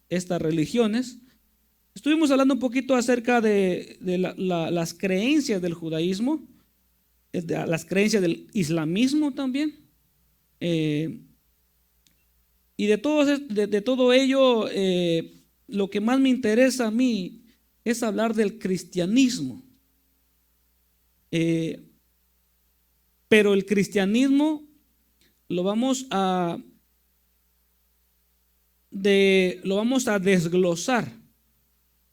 estas religiones. Estuvimos hablando un poquito acerca de las creencias del judaísmo, de las creencias del islamismo también. Y de todo ello, lo que más me interesa a mí es hablar del cristianismo. Pero el cristianismo lo vamos a desglosar,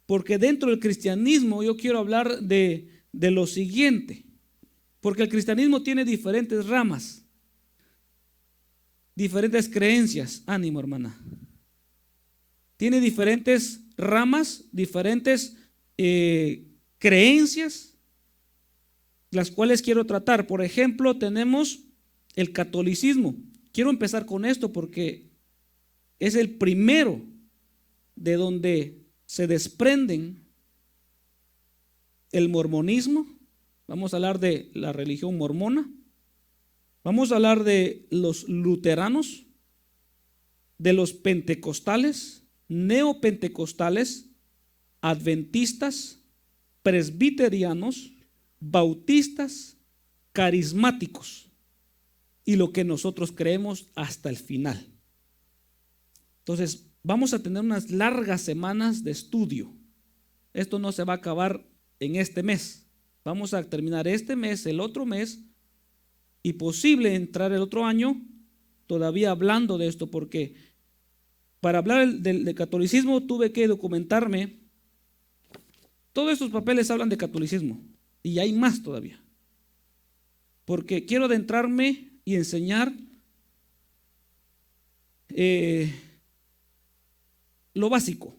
porque dentro del cristianismo yo quiero hablar de lo siguiente, porque el cristianismo tiene diferentes ramas, diferentes creencias. Ánimo, hermana. Tiene diferentes ramas, diferentes creencias, las cuales quiero tratar. Por ejemplo, tenemos el catolicismo. Quiero empezar con esto porque es el primero de donde se desprenden el mormonismo. Vamos a hablar de la religión mormona. Vamos a hablar de los luteranos, de los pentecostales, neopentecostales, adventistas, presbiterianos, bautistas, carismáticos y lo que nosotros creemos hasta el final. Entonces, vamos a tener unas largas semanas de estudio. Esto no se va a acabar en este mes. Vamos a terminar este mes, el otro mes, y posible entrar el otro año todavía hablando de esto, porque para hablar del catolicismo tuve que documentarme. Todos estos papeles hablan de catolicismo y hay más todavía, porque quiero adentrarme y enseñar lo básico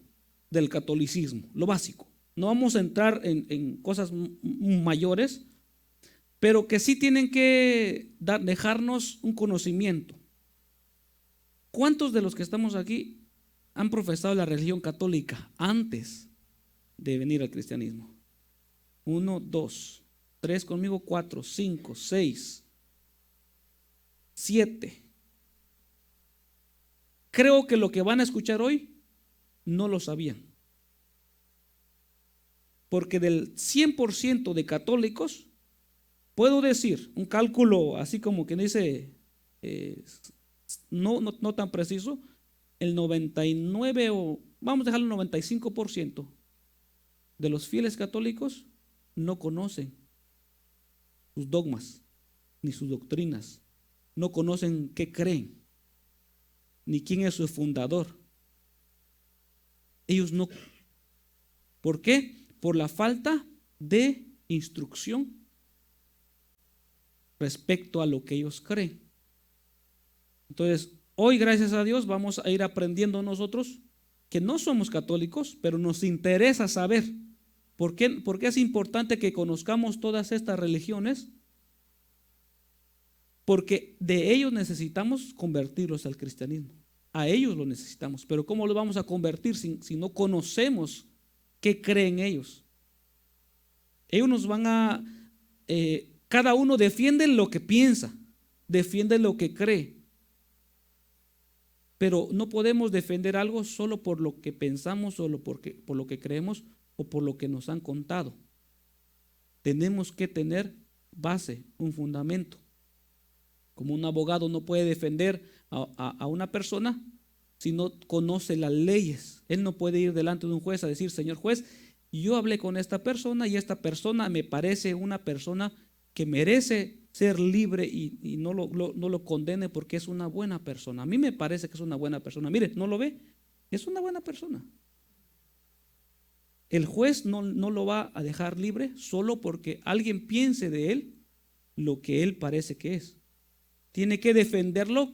del catolicismo, lo básico. No vamos a entrar en cosas mayores, pero que sí tienen que dejarnos un conocimiento. ¿Cuántos de los que estamos aquí han profesado la religión católica antes de venir al cristianismo? 1, 2, 3 conmigo, 4, 5, 6, 7. Creo que lo que van a escuchar hoy no lo sabían. Porque del 100% de católicos, puedo decir, un cálculo así como que dice, no tan preciso, el 99 o vamos a dejarlo 95% de los fieles católicos no conocen sus dogmas ni sus doctrinas, no conocen qué creen, ni quién es su fundador. Ellos no. ¿Por qué? Por la falta de instrucción respecto a lo que ellos creen. Entonces, hoy, gracias a Dios, vamos a ir aprendiendo nosotros que no somos católicos, pero nos interesa saber por qué es importante que conozcamos todas estas religiones, porque de ellos necesitamos convertirlos al cristianismo. A ellos lo necesitamos, pero ¿cómo lo vamos a convertir si no conocemos qué creen ellos? Ellos nos van a, cada uno defiende lo que piensa, defiende lo que cree, pero no podemos defender algo solo por lo que pensamos, solo por lo que creemos o por lo que nos han contado. Tenemos que tener base, un fundamento. Como un abogado no puede defender a una persona si no conoce las leyes. Él no puede ir delante de un juez a decir: señor juez, yo hablé con esta persona y esta persona me parece una persona que merece ser libre y no lo condene porque es una buena persona. A mí me parece que es una buena persona. Mire, ¿no lo ve? Es una buena persona. El juez no lo va a dejar libre solo porque alguien piense de él lo que él parece que es. Tiene que defenderlo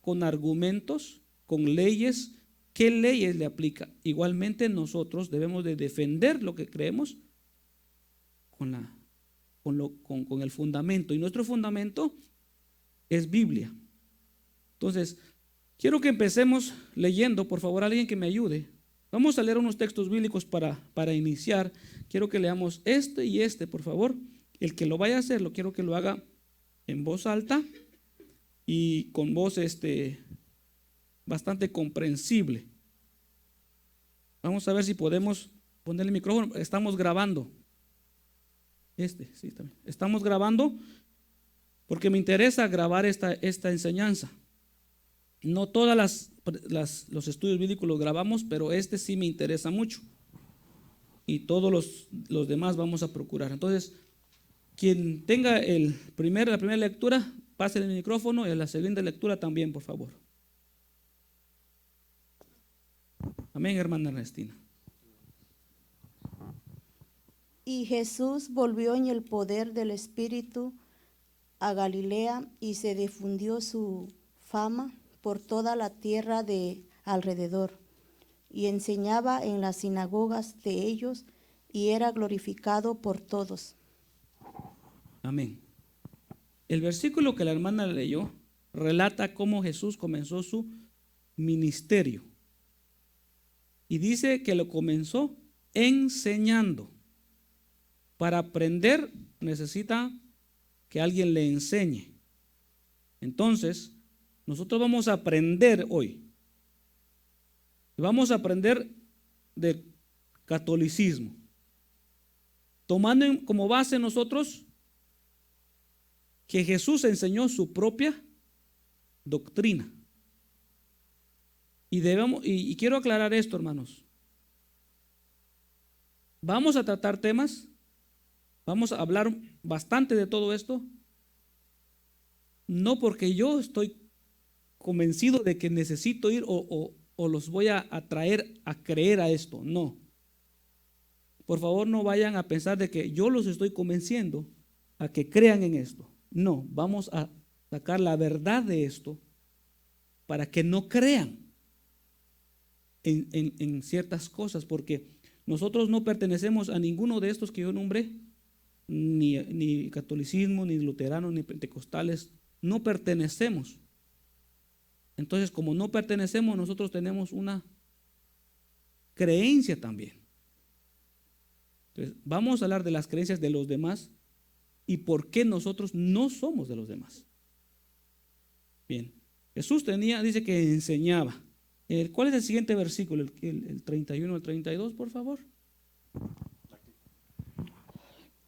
con argumentos, con leyes. ¿Qué leyes le aplica? Igualmente nosotros debemos de defender lo que creemos con el fundamento. Y nuestro fundamento es Biblia. Entonces, quiero que empecemos leyendo. Por favor, alguien que me ayude. Vamos a leer unos textos bíblicos para iniciar. Quiero que leamos este y este, por favor. El que lo vaya a hacer, lo quiero que lo haga en voz alta y con voz bastante comprensible. Vamos a ver si podemos poner el micrófono. Estamos grabando. Sí, también. Estamos grabando porque me interesa grabar esta enseñanza. No todas los estudios bíblicos los grabamos, pero este sí me interesa mucho. Y todos los demás vamos a procurar. Entonces, quien tenga la primera lectura, pase el micrófono, y la segunda lectura también, por favor. Amén, hermana Ernestina. Y Jesús volvió en el poder del Espíritu a Galilea, y se difundió su fama por toda la tierra de alrededor, y enseñaba en las sinagogas de ellos, y era glorificado por todos. Amén. El versículo que la hermana leyó relata cómo Jesús comenzó su ministerio. Y dice que lo comenzó enseñando. Para aprender necesita que alguien le enseñe. Entonces, nosotros vamos a aprender hoy. Vamos a aprender del catolicismo, tomando como base nosotros que Jesús enseñó su propia doctrina. Y quiero aclarar esto, hermanos. Vamos a tratar temas, vamos a hablar bastante de todo esto, no porque yo estoy convencido de que necesito ir o los voy a atraer a creer a esto, no. Por favor, no vayan a pensar de que yo los estoy convenciendo a que crean en esto. No, vamos a sacar la verdad de esto para que no crean en ciertas cosas, porque nosotros no pertenecemos a ninguno de estos que yo nombré, ni catolicismo, ni luterano, ni pentecostales, no pertenecemos. Entonces, como no pertenecemos, nosotros tenemos una creencia también. Entonces, vamos a hablar de las creencias de los demás y por qué nosotros no somos de los demás. Bien, Jesús dice que enseñaba. ¿Cuál es el siguiente versículo? El 31 al 32, por favor.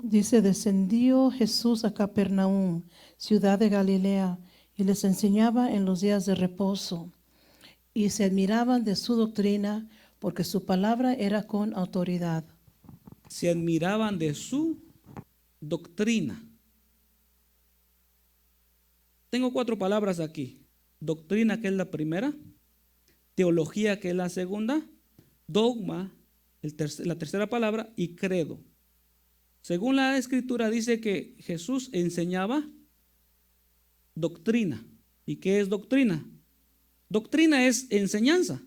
Dice: descendió Jesús a Capernaum, ciudad de Galilea, y les enseñaba en los días de reposo. Y se admiraban de su doctrina, porque su palabra era con autoridad. Se admiraban de su doctrina. Tengo 4 palabras aquí. Doctrina, que es la primera. Teología, que es la segunda. Dogma, la tercera palabra. Y credo. Según la Escritura dice que Jesús enseñaba doctrina. ¿Y qué es doctrina? Doctrina es enseñanza.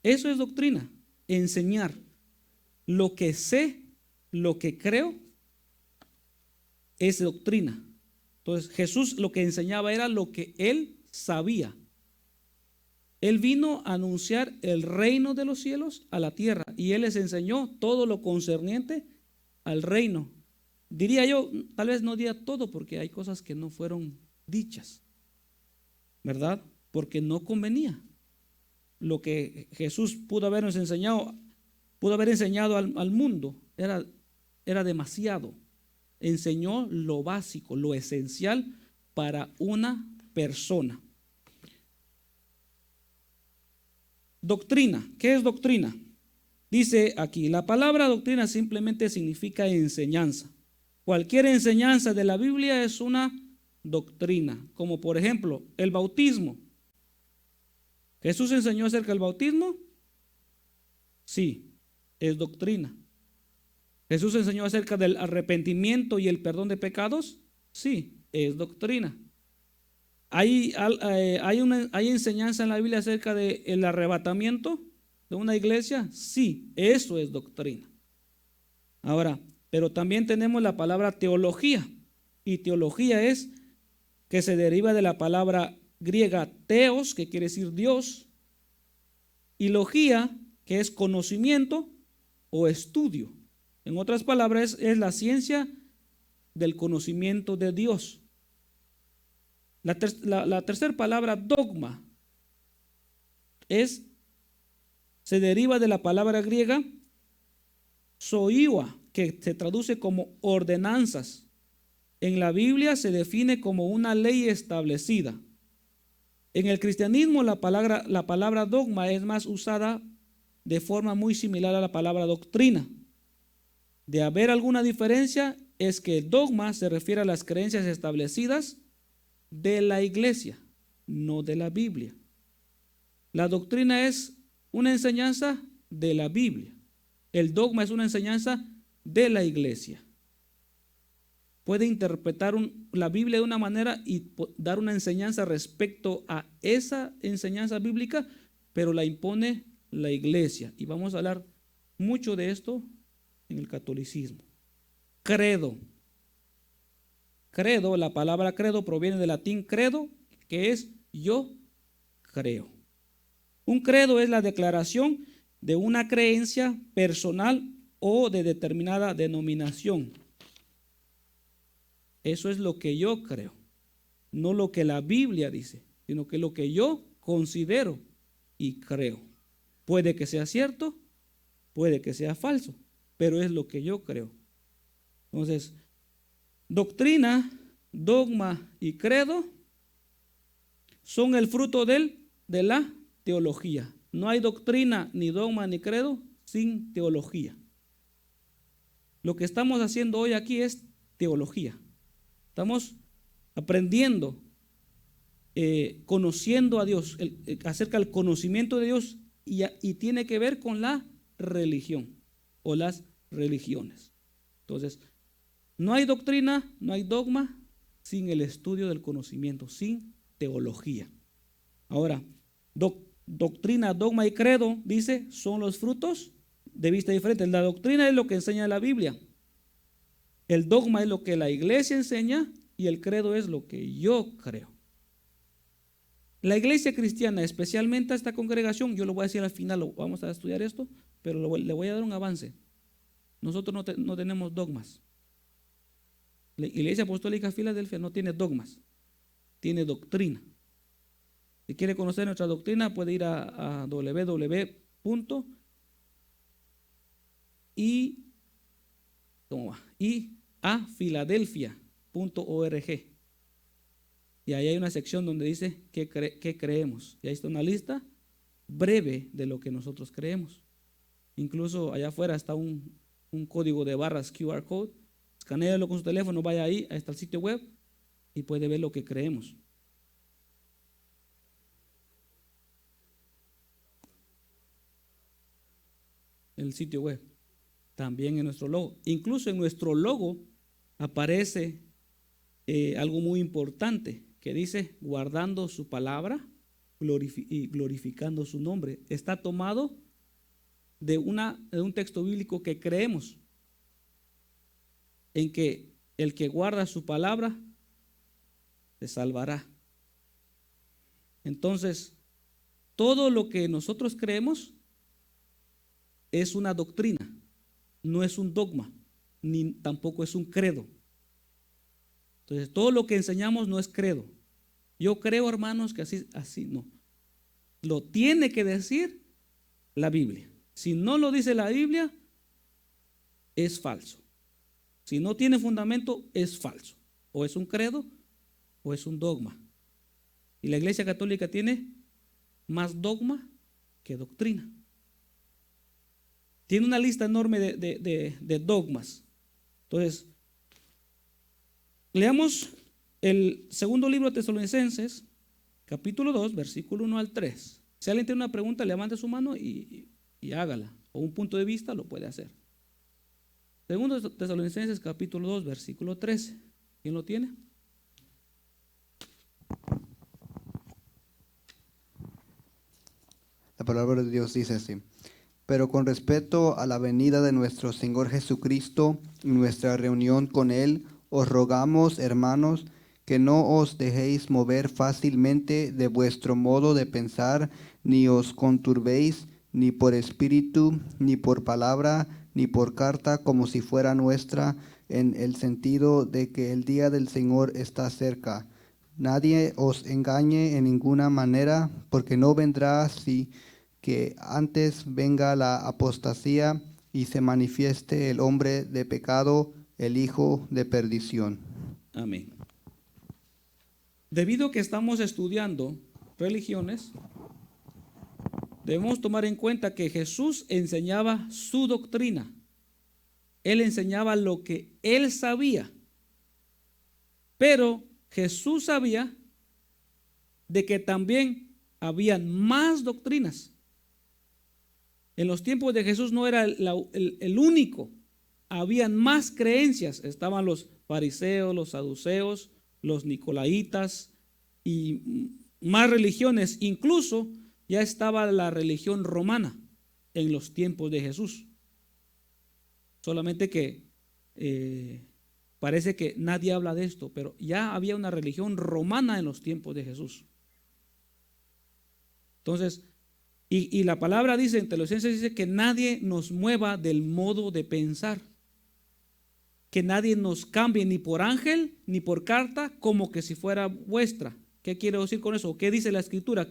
Eso es doctrina, enseñar. Lo que sé, lo que creo, es doctrina. Entonces Jesús lo que enseñaba era lo que él sabía. Él vino a anunciar el reino de los cielos a la tierra, y él les enseñó todo lo concerniente al reino. Diría yo, tal vez no diría todo, porque hay cosas que no fueron dichas, ¿verdad? Porque no convenía. Lo que Jesús pudo haber enseñado al mundo, era demasiado. Enseñó lo básico, lo esencial para una persona. Doctrina, ¿qué es doctrina? Dice aquí, la palabra doctrina simplemente significa enseñanza. Cualquier enseñanza de la Biblia es una doctrina, como por ejemplo el bautismo. ¿Jesús enseñó acerca del bautismo? Sí, es doctrina. ¿Jesús enseñó acerca del arrepentimiento y el perdón de pecados? Sí, es doctrina. ¿Hay enseñanza en la Biblia acerca del arrebatamiento de una iglesia? Sí, eso es doctrina. Ahora, pero también tenemos la palabra teología, y teología es que se deriva de la palabra griega theos, que quiere decir Dios, y logía, que es conocimiento o estudio. En otras palabras, es la ciencia del conocimiento de Dios. La tercera palabra, dogma, es se deriva de la palabra griega soiwa, que se traduce como ordenanzas. En la Biblia se define como una ley establecida. En el cristianismo la palabra dogma es más usada de forma muy similar a la palabra doctrina. De haber alguna diferencia es que el dogma se refiere a las creencias establecidas de la iglesia, no de la Biblia. La doctrina es una enseñanza de la Biblia. El dogma es una enseñanza de la iglesia. Puede interpretar la Biblia de una manera y dar una enseñanza respecto a esa enseñanza bíblica, pero la impone la iglesia. Y vamos a hablar mucho de esto en el catolicismo. Credo. Credo, la palabra credo proviene del latín credo, que es yo creo. Un credo es la declaración de una creencia personal o de determinada denominación. Eso es lo que yo creo, no lo que la Biblia dice, sino que lo que yo considero y creo. Puede que sea cierto, puede que sea falso, pero es lo que yo creo. Entonces, doctrina, dogma y credo son el fruto de la teología. No hay doctrina, ni dogma, ni credo sin teología. Lo que estamos haciendo hoy aquí es teología. Estamos aprendiendo, conociendo a Dios, acerca del conocimiento de Dios y tiene que ver con la religión o las religiones. Entonces, no hay doctrina, no hay dogma sin el estudio del conocimiento, sin teología. Ahora, doctrina, dogma y credo, dice, son los frutos de vista diferentes. La doctrina es lo que enseña la Biblia. El dogma es lo que la iglesia enseña y el credo es lo que yo creo. La iglesia cristiana, especialmente a esta congregación, yo lo voy a decir al final, vamos a estudiar esto, pero le voy a dar un avance. Nosotros no tenemos dogmas. La Iglesia Apostólica Filadelfia no tiene dogmas, tiene doctrina. Si quiere conocer nuestra doctrina, puede ir a www.iafiladelfia.org. Y ahí hay una sección donde dice qué creemos. Y ahí está una lista breve de lo que nosotros creemos. Incluso allá afuera está un código de barras QR code. Escanéalo con su teléfono, vaya ahí, ahí está el sitio web y puede ver lo que creemos. El sitio web, también en nuestro logo. Incluso en nuestro logo aparece algo muy importante que dice guardando su palabra y glorificando su nombre. Está tomado de un texto bíblico que creemos, en que el que guarda su palabra se salvará. Entonces, todo lo que nosotros creemos es una doctrina, no es un dogma, ni tampoco es un credo. Entonces, todo lo que enseñamos no es credo. Yo creo, hermanos, que así no. Lo tiene que decir la Biblia. Si no lo dice la Biblia, es falso. Si no tiene fundamento, es falso. O es un credo o es un dogma. Y la Iglesia Católica tiene más dogma que doctrina. Tiene una lista enorme de dogmas. Entonces, leamos el segundo libro de Tesalonicenses, capítulo 2, versículo 1 al 3. Si alguien tiene una pregunta, levante su mano y hágala. O un punto de vista, lo puede hacer. Segundo Tesalonicenses, capítulo 2, versículo 13. ¿Quién lo tiene? La palabra de Dios dice así: pero con respecto a la venida de nuestro Señor Jesucristo y nuestra reunión con Él, os rogamos, hermanos, que no os dejéis mover fácilmente de vuestro modo de pensar, ni os conturbéis, ni por espíritu, ni por palabra, ni por carta, como si fuera nuestra, en el sentido de que el día del Señor está cerca. Nadie os engañe en ninguna manera, porque no vendrá que antes venga la apostasía y se manifieste el hombre de pecado, el hijo de perdición. Amén. Debido a que estamos estudiando religiones, debemos tomar en cuenta que Jesús enseñaba su doctrina. Él enseñaba lo que él sabía. Pero Jesús sabía de que también habían más doctrinas. En los tiempos de Jesús no era el único. Habían más creencias. Estaban los fariseos, los saduceos, los nicolaitas y más religiones. Incluso ya estaba la religión romana en los tiempos de Jesús. Solamente que parece que nadie habla de esto, pero ya había una religión romana en los tiempos de Jesús. Entonces, y la palabra dice, en Tesalonicenses dice que nadie nos mueva del modo de pensar, que nadie nos cambie ni por ángel ni por carta como que si fuera vuestra. ¿Qué quiere decir con eso? ¿Qué dice la Escritura?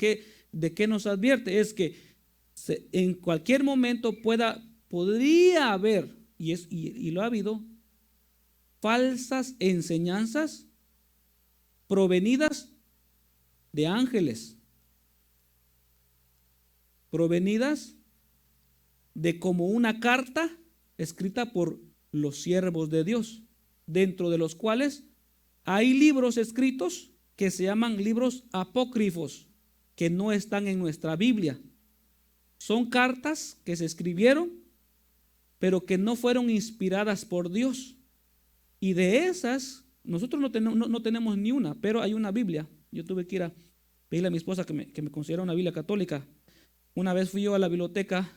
¿De qué nos advierte? Es que en cualquier momento podría haber, y lo ha habido, falsas enseñanzas provenidas de ángeles, provenidas de como una carta escrita por los siervos de Dios, dentro de los cuales hay libros escritos que se llaman libros apócrifos, que no están en nuestra Biblia. Son cartas que se escribieron, pero que no fueron inspiradas por Dios. Y de esas, nosotros no tenemos ni una, pero hay una Biblia. Yo tuve que ir a pedirle a mi esposa que me consiguiera una Biblia católica. Una vez fui yo a la biblioteca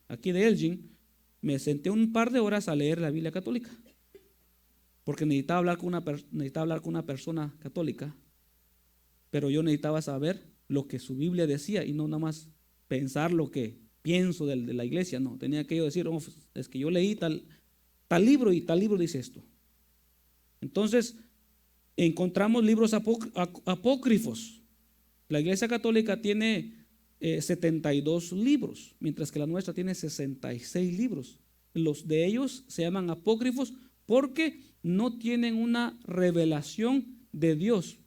aquí de Elgin, me senté un par de horas a leer la Biblia católica, porque necesitaba hablar con una persona católica, pero yo necesitaba saber lo que su Biblia decía y no nada más pensar lo que pienso de la iglesia. No, tenía que yo decir, oh, es que yo leí tal libro y tal libro dice esto. Entonces encontramos libros apócrifos. La iglesia católica tiene 72 libros, mientras que la nuestra tiene 66 libros. Los de ellos se llaman apócrifos porque no tienen una revelación de Dios,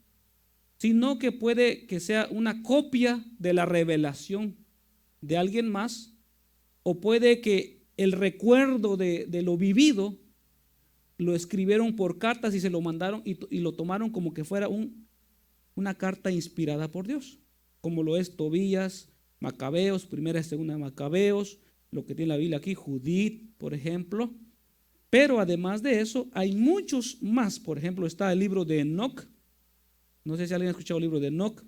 sino que puede que sea una copia de la revelación de alguien más, o puede que el recuerdo de lo vivido lo escribieron por cartas y se lo mandaron y lo tomaron como que fuera una carta inspirada por Dios, como lo es Tobías, Macabeos, primera y segunda de Macabeos, lo que tiene la Biblia aquí, Judith, por ejemplo. Pero además de eso, hay muchos más. Por ejemplo, está el libro de Enoc. No sé si alguien ha escuchado el libro de Enoc,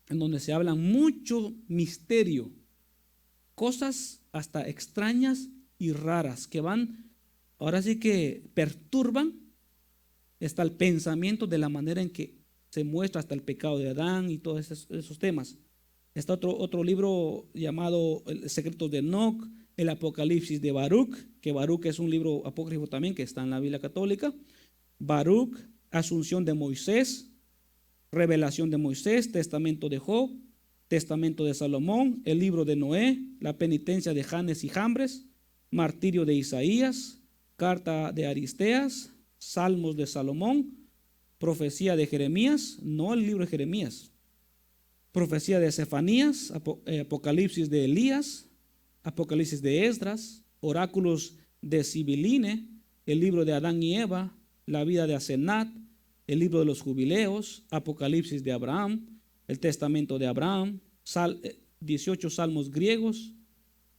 en donde se habla mucho misterio, cosas hasta extrañas y raras que van, ahora sí que perturban hasta el pensamiento de la manera en que se muestra hasta el pecado de Adán y todos esos temas. Está otro libro llamado El Secretos de Enoc, el Apocalipsis de Baruch, que Baruch es un libro apócrifo también que está en la Biblia católica. Baruch, Asunción de Moisés, Revelación de Moisés, Testamento de Job, Testamento de Salomón, el libro de Noé, la penitencia de Janes y Jambres, martirio de Isaías, carta de Aristeas, Salmos de Salomón, profecía de Jeremías, no el libro de Jeremías, profecía de Cefanías, Apocalipsis de Elías, Apocalipsis de Esdras, oráculos de Sibiline, el libro de Adán y Eva, la vida de Asenat, el libro de los jubileos, Apocalipsis de Abraham, el testamento de Abraham, 18 salmos griegos,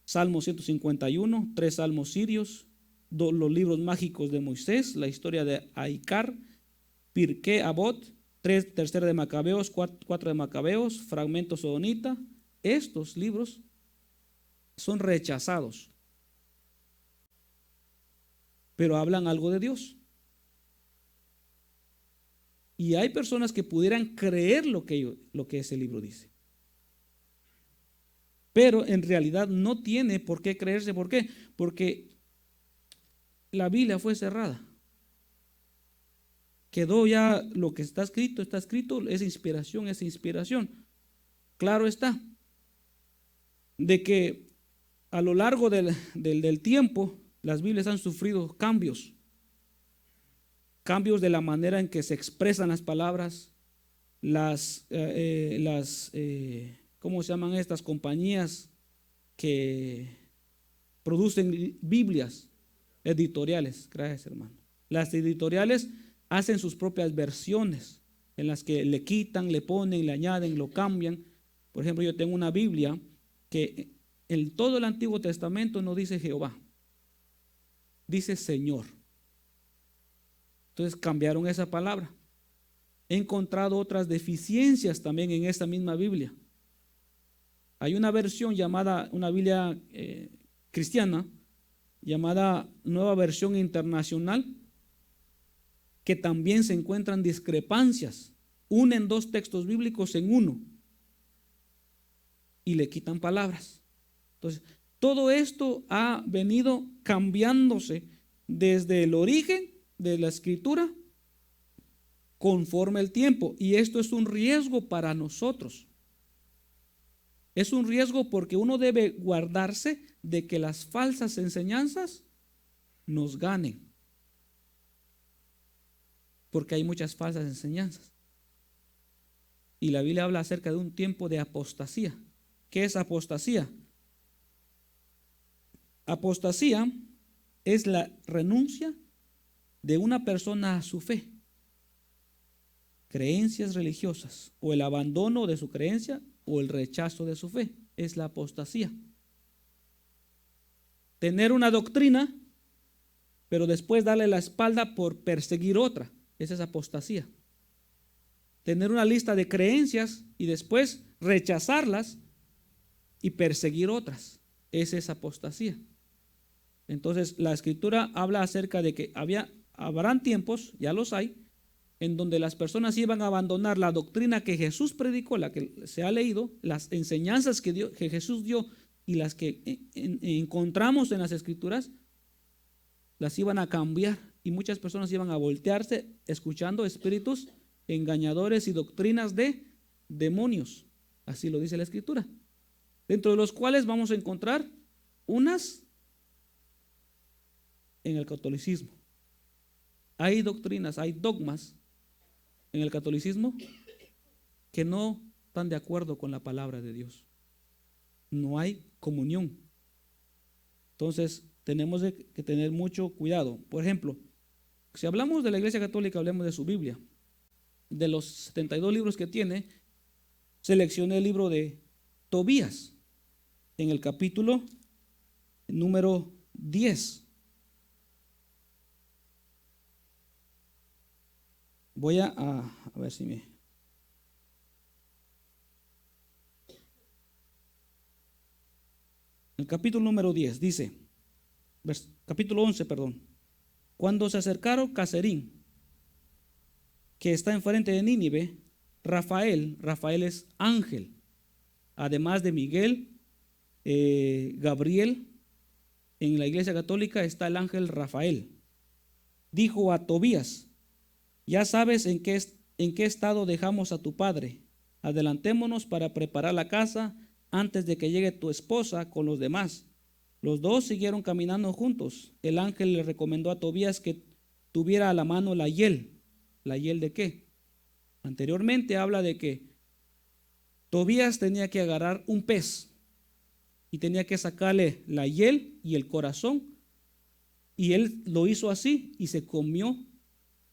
Salmo 151, 3 salmos sirios, los libros mágicos de Moisés, la historia de Aicar, Pirkei Avot, 3 de Macabeos, 4 de Macabeos, fragmentos sodonita. Estos libros son rechazados, pero hablan algo de Dios. Y hay personas que pudieran creer lo que ese libro dice, pero en realidad no tiene por qué creerse. ¿Por qué? Porque la Biblia fue cerrada. Quedó ya lo que está escrito, es inspiración. Claro está. de que a lo largo del tiempo las Biblias han sufrido cambios de la manera en que se expresan las palabras, ¿cómo se llaman estas compañías que producen Biblias? Editoriales, gracias hermano. Las editoriales hacen sus propias versiones en las que le quitan, le ponen, le añaden, lo cambian. Por ejemplo, yo tengo una Biblia que en todo el Antiguo Testamento no dice Jehová, dice Señor. Entonces cambiaron esa palabra. He encontrado otras deficiencias también en esta misma Biblia. Hay una versión llamada, una Biblia cristiana, llamada Nueva Versión Internacional, que también se encuentran discrepancias. Unen dos textos bíblicos en uno y le quitan palabras. Entonces, todo esto ha venido cambiándose desde el origen de la escritura conforme el tiempo, y esto es un riesgo para nosotros. Es un riesgo porque uno debe guardarse de que las falsas enseñanzas nos ganen, porque hay muchas falsas enseñanzas. Y la Biblia habla acerca de un tiempo de apostasía. ¿Qué es apostasía? Apostasía es la renuncia de una persona a su fe, creencias religiosas, o el abandono de su creencia o el rechazo de su fe. Es la apostasía. Tener una doctrina, pero después darle la espalda por perseguir otra. Esa es apostasía. Tener una lista de creencias y después rechazarlas y perseguir otras. Esa es apostasía. Entonces la escritura habla acerca de que habrán tiempos, ya los hay, en donde las personas iban a abandonar la doctrina que Jesús predicó, la que se ha leído, las enseñanzas que Jesús dio y las que encontramos en las escrituras, las iban a cambiar, y muchas personas iban a voltearse escuchando espíritus engañadores y doctrinas de demonios. Así lo dice la escritura, dentro de los cuales vamos a encontrar unas en el catolicismo. Hay doctrinas, hay dogmas en el catolicismo que no están de acuerdo con la palabra de Dios. No hay comunión. Entonces tenemos que tener mucho cuidado. Por ejemplo, si hablamos de la Iglesia Católica, hablemos de su Biblia. De los 72 libros que tiene, seleccioné el libro de Tobías en el capítulo número 10. Voy a ver si me... El capítulo número 10 dice, capítulo 11, perdón. Cuando se acercaron Cacerín, que está enfrente de Nínive, Rafael es ángel, además de Miguel, Gabriel, en la Iglesia Católica está el ángel Rafael, dijo a Tobías: ya sabes en qué estado dejamos a tu padre. Adelantémonos para preparar la casa antes de que llegue tu esposa con los demás. Los dos siguieron caminando juntos. El ángel le recomendó a Tobías que tuviera a la mano la hiel. ¿La hiel de qué? Anteriormente habla de que Tobías tenía que agarrar un pez y tenía que sacarle la hiel y el corazón, y él lo hizo así y se comió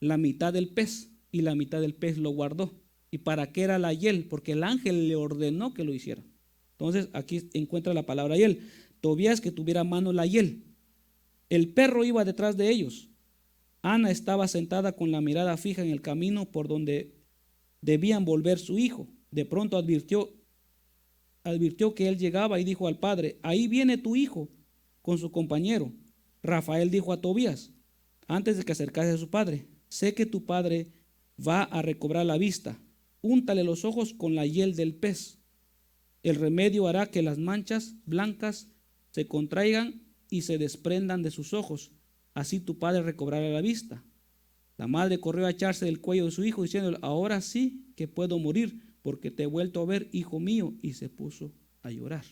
la mitad del pez y la mitad del pez lo guardó. ¿Y para qué era la hiel? Porque el ángel le ordenó que lo hiciera. Entonces aquí encuentra la palabra hiel. Tobías que tuviera a mano la hiel. El perro iba detrás de ellos. Ana estaba sentada con la mirada fija en el camino por donde debían volver su hijo. De pronto advirtió que él llegaba y dijo al padre: ahí viene tu hijo con su compañero. Rafael dijo a Tobías, antes de que acercase a su padre: sé que tu padre va a recobrar la vista. Úntale los ojos con la hiel del pez. El remedio hará que las manchas blancas se contraigan y se desprendan de sus ojos. Así tu padre recobrará la vista. La madre corrió a echarse del cuello de su hijo, diciéndole: ahora sí que puedo morir, porque te he vuelto a ver, hijo mío. Y se puso a llorar.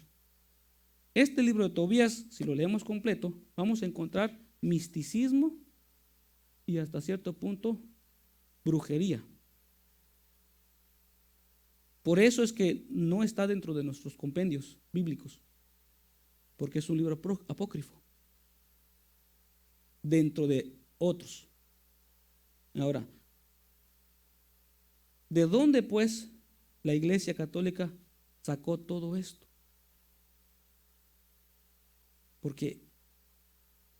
Este libro de Tobías, si lo leemos completo, vamos a encontrar misticismo y hasta cierto punto brujería. Por eso es que no está dentro de nuestros compendios bíblicos, porque es un libro apócrifo, dentro de otros. Ahora, ¿de dónde pues la Iglesia Católica sacó todo esto? Porque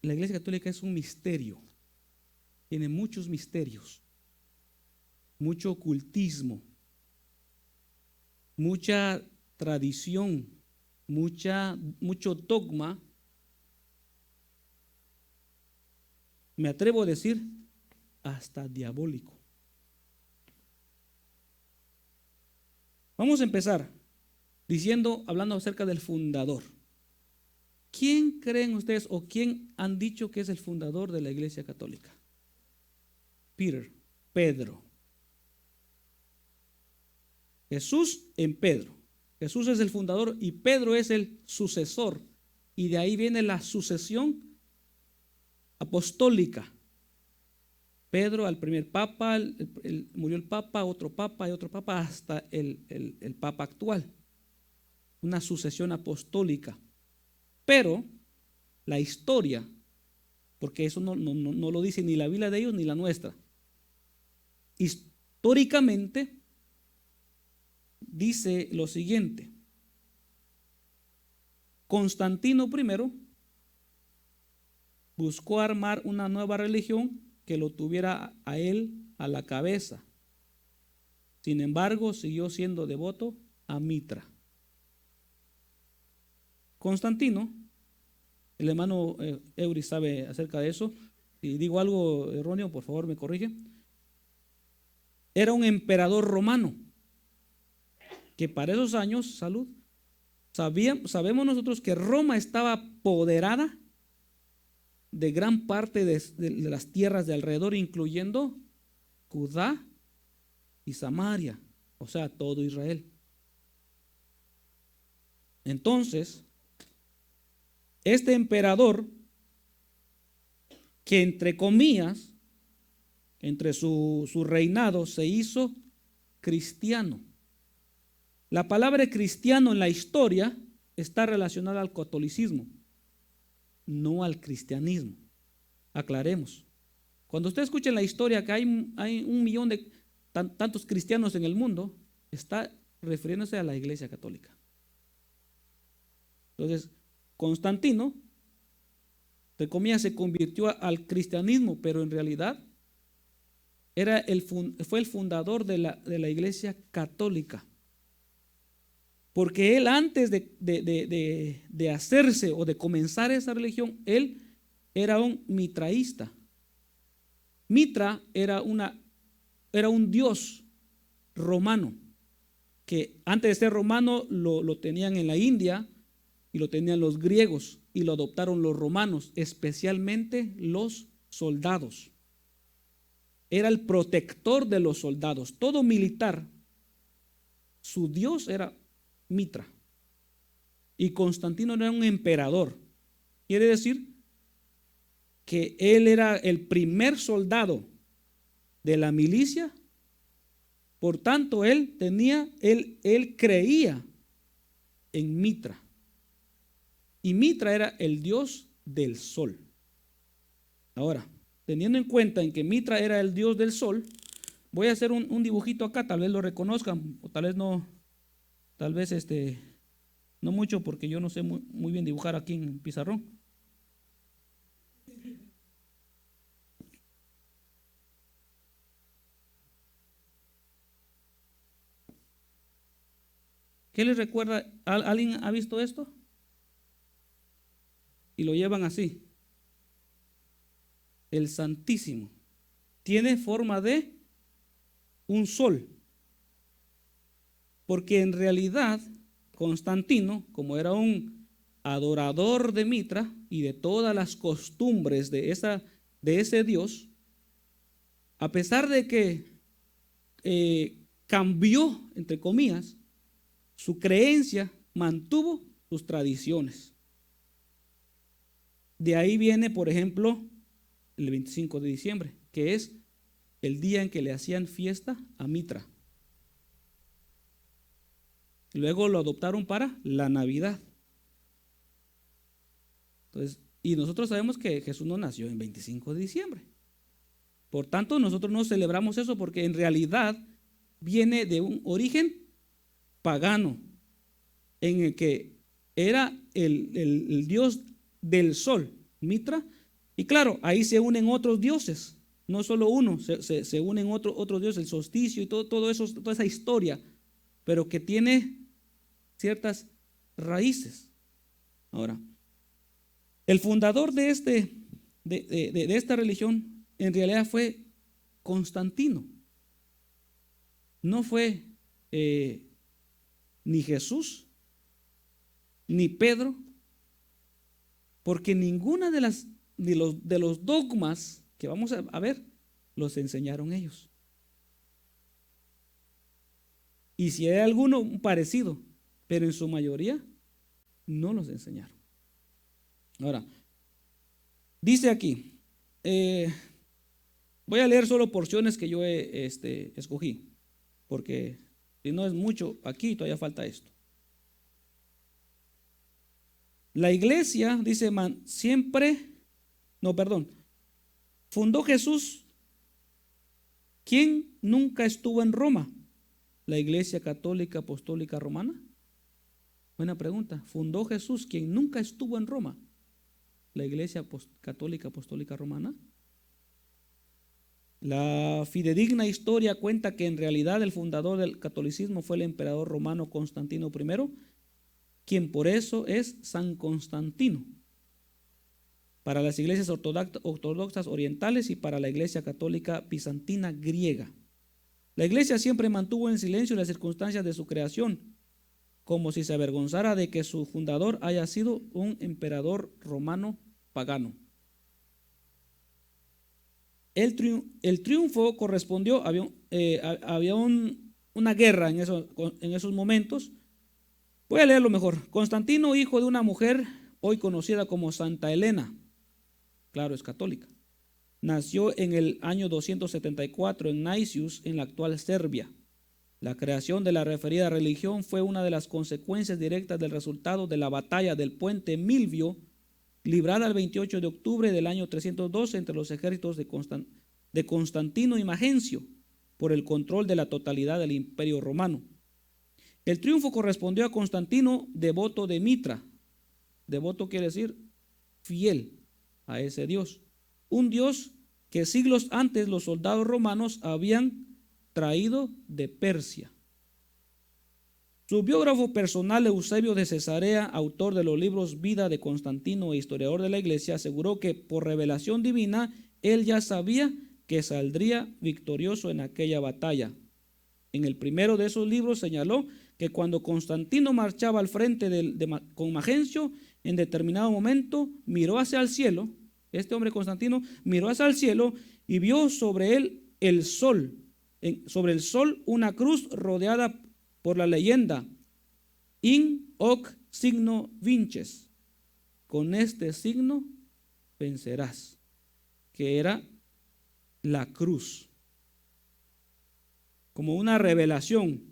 la Iglesia Católica es un misterio, tiene muchos misterios, mucho ocultismo, mucha tradición, mucho dogma. Me atrevo a decir, hasta diabólico. Vamos a empezar hablando acerca del fundador. ¿Quién creen ustedes o quién han dicho que es el fundador de la Iglesia Católica? Pedro. Jesús en Pedro. Jesús es el fundador y Pedro es el sucesor. Y de ahí viene la sucesión apostólica. Pedro al primer papa, murió el papa, otro papa y otro papa hasta el papa actual. Una sucesión apostólica. Pero la historia, porque eso no lo dice ni la Biblia de ellos ni la nuestra, históricamente dice lo siguiente: Constantino I buscó armar una nueva religión que lo tuviera a él a la cabeza. Sin embargo, siguió siendo devoto a Mitra. Constantino, el hermano Eury sabe acerca de eso. Si digo algo erróneo, por favor me corrige. Era un emperador romano que para esos años, sabemos nosotros que Roma estaba apoderada de gran parte de las tierras de alrededor, incluyendo Judá y Samaria, o sea, todo Israel. Entonces, este emperador, que entre comillas, entre su reinado, se hizo cristiano. La palabra cristiano en la historia está relacionada al catolicismo, no al cristianismo. Aclaremos. Cuando usted escucha en la historia que hay 1.000.000 de tantos cristianos en el mundo, está refiriéndose a la Iglesia Católica. Entonces, Constantino, entre comillas, se convirtió al cristianismo, pero en realidad fue el fundador de la Iglesia Católica. Porque él, antes de hacerse o de comenzar esa religión, él era un mitraísta. Mitra era un dios romano, que antes de ser romano lo tenían en la India y lo tenían los griegos y lo adoptaron los romanos, especialmente los soldados. Era el protector de los soldados. Todo militar, su dios era Mitra. Y Constantino era un emperador. Quiere decir que él era el primer soldado de la milicia. Por tanto, él creía en Mitra. Y Mitra era el dios del sol. Ahora, teniendo en cuenta en que Mitra era el dios del sol, voy a hacer un dibujito acá, tal vez lo reconozcan, o tal vez no. Tal vez no mucho, porque yo no sé muy bien dibujar aquí en pizarrón. ¿Qué les recuerda? ¿Alguien ha visto esto? Y lo llevan así. El Santísimo tiene forma de un sol. Porque en realidad Constantino, como era un adorador de Mitra y de todas las costumbres de ese dios, a pesar de que cambió, entre comillas, su creencia, mantuvo sus tradiciones. De ahí viene, por ejemplo, el 25 de diciembre, que es el día en que le hacían fiesta a Mitra. Luego lo adoptaron para la Navidad. Entonces, y nosotros sabemos que Jesús no nació en 25 de diciembre. Por tanto, nosotros no celebramos eso porque en realidad viene de un origen pagano, en el que era el dios del sol, Mitra, y claro, ahí se unen otros dioses, no solo uno, se unen otros dioses, el solsticio y todo eso, toda esa historia, pero que tiene ciertas raíces. Ahora, el fundador de esta religión en realidad fue Constantino. No fue ni Jesús ni Pedro, porque ninguna de los dogmas que vamos a ver los enseñaron ellos. Y si hay alguno parecido, pero en su mayoría no los enseñaron. Ahora, dice aquí, voy a leer solo porciones que yo escogí, porque si no es mucho aquí, todavía falta esto. La iglesia, dice, fundó Jesús, ¿quién nunca estuvo en Roma? La iglesia católica apostólica romana. Buena pregunta. ¿Fundó Jesús, quien nunca estuvo en Roma? La iglesia católica apostólica romana. La fidedigna historia cuenta que en realidad el fundador del catolicismo fue el emperador romano Constantino I, quien por eso es San Constantino para las iglesias ortodoxas orientales y para la iglesia católica bizantina griega. La iglesia siempre mantuvo en silencio las circunstancias de su creación, como si se avergonzara de que su fundador haya sido un emperador romano pagano. El triunfo correspondió, había una guerra en esos momentos. Voy a leerlo mejor. Constantino, hijo de una mujer hoy conocida como Santa Elena, claro, es católica, nació en el año 274 en Naisius, en la actual Serbia. La creación de la referida religión fue una de las consecuencias directas del resultado de la batalla del puente Milvio, librada el 28 de octubre del año 312 entre los ejércitos de Constantino y Magencio por el control de la totalidad del imperio romano. El triunfo correspondió a Constantino, devoto de Mitra. Devoto quiere decir fiel a ese dios. Un dios que siglos antes los soldados romanos habían traído de Persia. Su biógrafo personal, Eusebio de Cesarea, autor de los libros Vida de Constantino e historiador de la iglesia, aseguró que por revelación divina él ya sabía que saldría victorioso en aquella batalla. En el primero de esos libros señaló que cuando Constantino marchaba al frente con Magencio, en determinado momento miró hacia el cielo. Este hombre Constantino miró hacia el cielo y vio sobre él el sol. Sobre el sol una cruz rodeada por la leyenda In hoc signo vinces. Con este signo vencerás. Que era la cruz. Como una revelación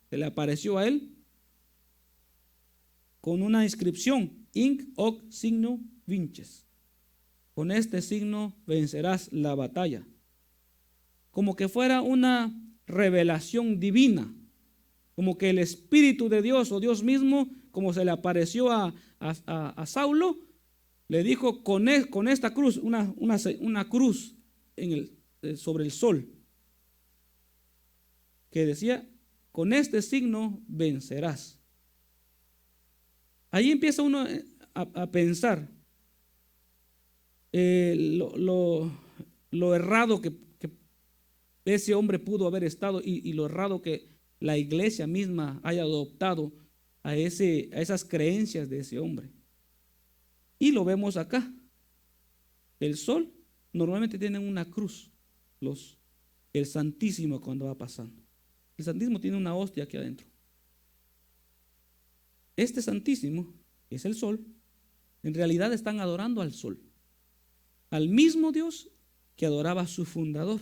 que le apareció a él con una inscripción In hoc signo vinces. Con este signo vencerás la batalla. Como que fuera una revelación divina, como que el Espíritu de Dios o Dios mismo, como se le apareció a Saulo, le dijo con esta cruz, una cruz sobre el sol, que decía, con este signo vencerás. Ahí empieza uno a pensar lo errado que ese hombre pudo haber estado y lo errado que la iglesia misma haya adoptado a esas creencias de ese hombre. Y lo vemos acá. El sol normalmente tiene una cruz, el Santísimo cuando va pasando. El Santísimo tiene una hostia aquí adentro. Este Santísimo es el sol En realidad están adorando al sol, al mismo Dios que adoraba a su fundador.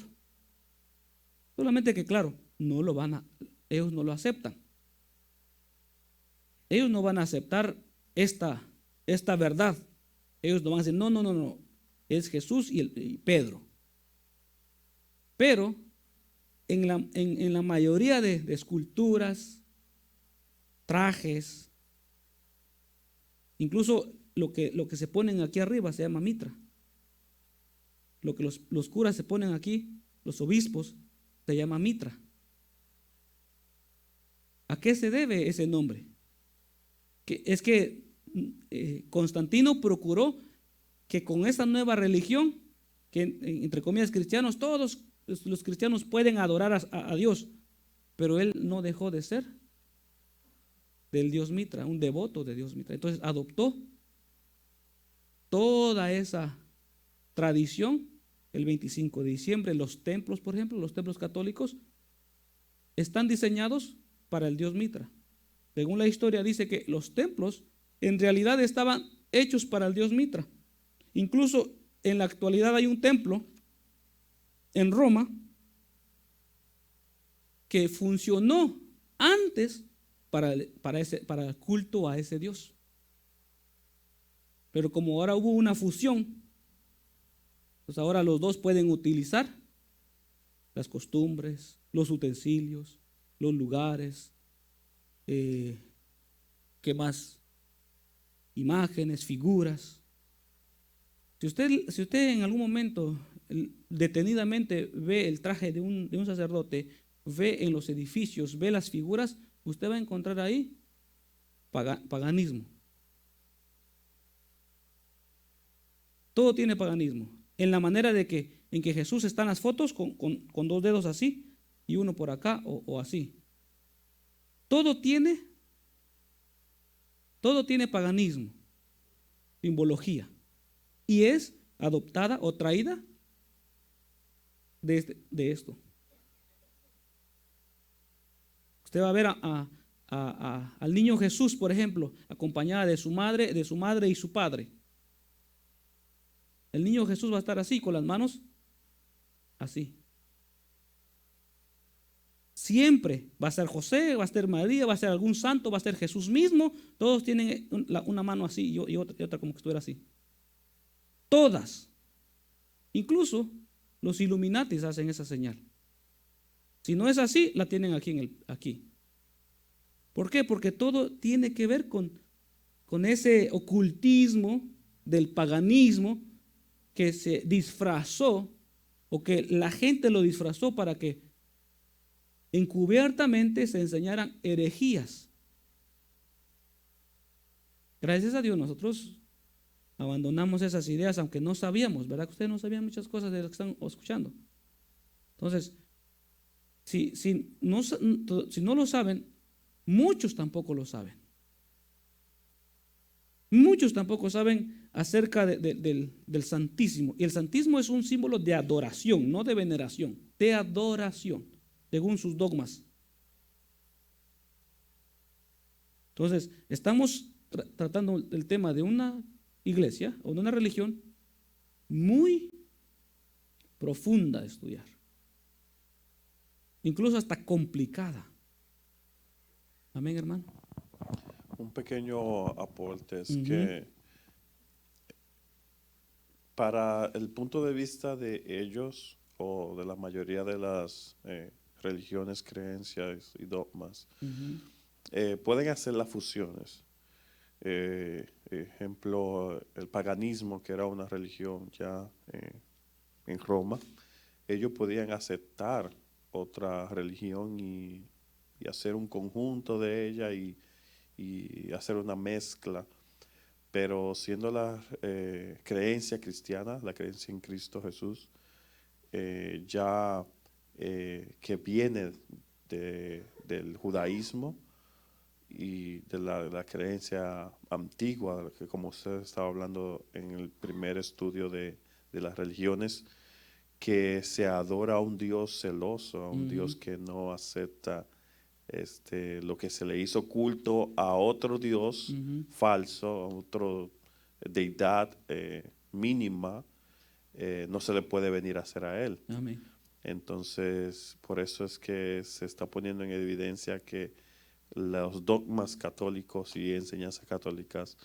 Solamente que, claro, ellos no lo aceptan. Ellos no van a aceptar esta verdad. Ellos no van a decir, no, es Jesús y Pedro. Pero en la mayoría de esculturas, trajes, incluso lo que se ponen aquí arriba se llama mitra. Lo que los curas se ponen aquí, los obispos, se llama mitra. ¿A qué se debe ese nombre? Es que Constantino procuró que con esta nueva religión, que entre comillas cristianos, todos los cristianos pueden adorar a Dios, pero él no dejó de ser del Dios Mitra, un devoto de Dios Mitra. Entonces adoptó toda esa tradición. El 25 de diciembre, los templos, por ejemplo, los templos católicos están diseñados para el Dios Mitra. Según la historia dice que los templos en realidad estaban hechos para el Dios Mitra. Incluso en la actualidad hay un templo en Roma que funcionó antes para el culto a ese Dios. Pero como ahora hubo una fusión, pues ahora los dos pueden utilizar las costumbres, los utensilios, los lugares, ¿qué más? Imágenes, figuras. Si usted en algún momento detenidamente ve el traje de un sacerdote, ve en los edificios, ve las figuras, usted va a encontrar ahí paganismo. Todo tiene paganismo. En la manera en que Jesús está en las fotos con dos dedos así y uno por acá o así. Todo tiene paganismo, simbología, y es adoptada o traída de esto. Usted va a ver al niño Jesús, por ejemplo, acompañada de su madre y su padre. El niño Jesús va a estar así, con las manos así. Siempre va a ser José, va a ser María, va a ser algún santo, va a ser Jesús mismo. Todos tienen una mano así y otra como que estuviera así. Todas. Incluso los Illuminatis hacen esa señal. Si no es así, la tienen aquí. ¿Por qué? Porque todo tiene que ver con ese ocultismo del paganismo que se disfrazó, o que la gente lo disfrazó para que encubiertamente se enseñaran herejías. Gracias a Dios nosotros abandonamos esas ideas, aunque no sabíamos, ¿verdad? Que ustedes no sabían muchas cosas de lo que están escuchando. Entonces, si no lo saben, muchos tampoco lo saben. Muchos tampoco saben acerca del Santísimo. Y el Santísimo es un símbolo de adoración, no de veneración, de adoración, según sus dogmas. Entonces, estamos tratando el tema de una iglesia o de una religión muy profunda de estudiar, incluso hasta complicada. Amén, hermano. Un pequeño aporte es que para el punto de vista de ellos o de la mayoría de las religiones, creencias y dogmas, pueden hacer las fusiones. Ejemplo, el paganismo, que era una religión ya en Roma, ellos podían aceptar otra religión y hacer un conjunto de ella y hacer una mezcla, pero siendo la creencia cristiana, la creencia en Cristo Jesús, que viene del judaísmo y de la creencia antigua, que como usted estaba hablando en el primer estudio de las religiones, que se adora a un Dios celoso, a un Dios que no acepta lo que se le hizo culto a otro Dios falso, a otro deidad mínima, no se le puede venir a hacer a él. Amén. Entonces, por eso es que se está poniendo en evidencia que los dogmas católicos y enseñanzas católicas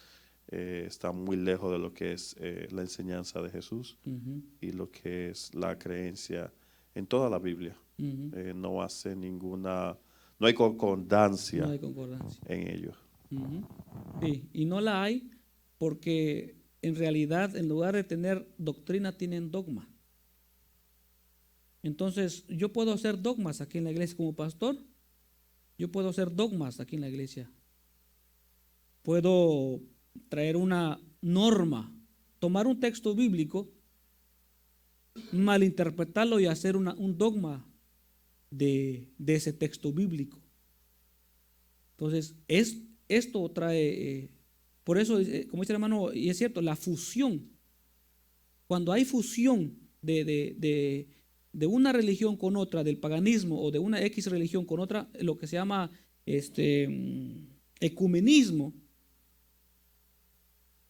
están muy lejos de lo que es la enseñanza de Jesús y lo que es la creencia en toda la Biblia. No hace ninguna, no hay concordancia, No hay concordancia. en ellos. Sí, y no la hay porque en realidad en lugar de tener doctrina tienen dogma. Entonces yo puedo hacer dogmas aquí en la iglesia como pastor, yo puedo hacer dogmas aquí en la iglesia, puedo traer una norma, tomar un texto bíblico, malinterpretarlo y hacer un dogma de ese texto bíblico. Entonces esto trae, por eso, como dice el hermano, y es cierto, la fusión, cuando hay fusión de una religión con otra, del paganismo o de una X religión con otra, lo que se llama ecumenismo,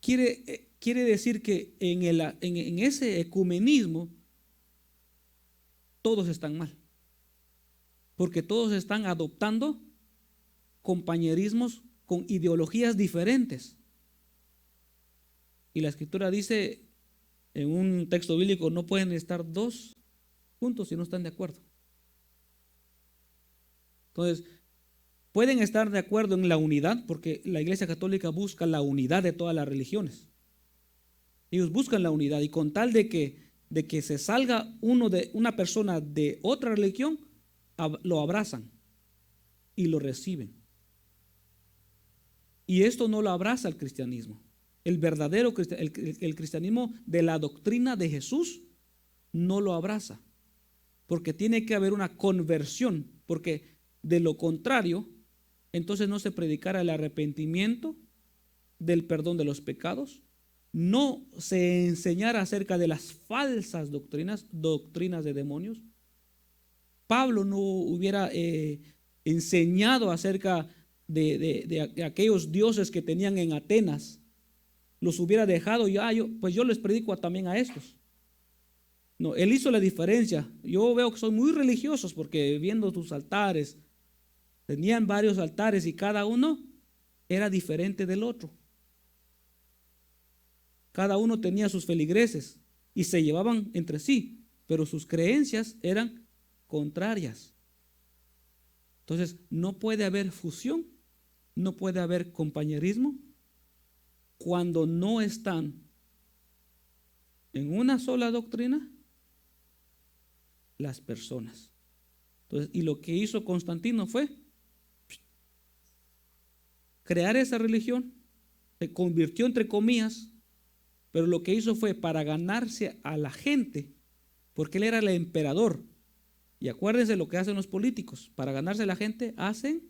quiere decir que en ese ecumenismo todos están mal, porque todos están adoptando compañerismos con ideologías diferentes. Y la escritura dice en un texto bíblico, no pueden estar dos juntos si no están de acuerdo. Entonces, pueden estar de acuerdo en la unidad, porque la Iglesia Católica busca la unidad de todas las religiones. Ellos buscan la unidad, y con tal de que se salga una persona de otra religión, lo abrazan y lo reciben. Y esto no lo abraza el cristianismo. El verdadero el cristianismo de la doctrina de Jesús no lo abraza, porque tiene que haber una conversión, porque de lo contrario, entonces no se predicara el arrepentimiento, del perdón de los pecados, no se enseñara acerca de las falsas doctrinas de demonios. Pablo no hubiera enseñado acerca de aquellos dioses que tenían en Atenas, los hubiera dejado, pues yo les predico también a estos. No, él hizo la diferencia. Yo veo que son muy religiosos porque viendo sus altares, tenían varios altares y cada uno era diferente del otro. Cada uno tenía sus feligreses y se llevaban entre sí, pero sus creencias eran contrarias. Entonces, no puede haber fusión, no puede haber compañerismo cuando no están en una sola doctrina las personas. Entonces, y lo que hizo Constantino fue crear esa religión, se convirtió entre comillas, pero lo que hizo fue para ganarse a la gente, porque él era el emperador. Y acuérdense lo que hacen los políticos, para ganarse a la gente hacen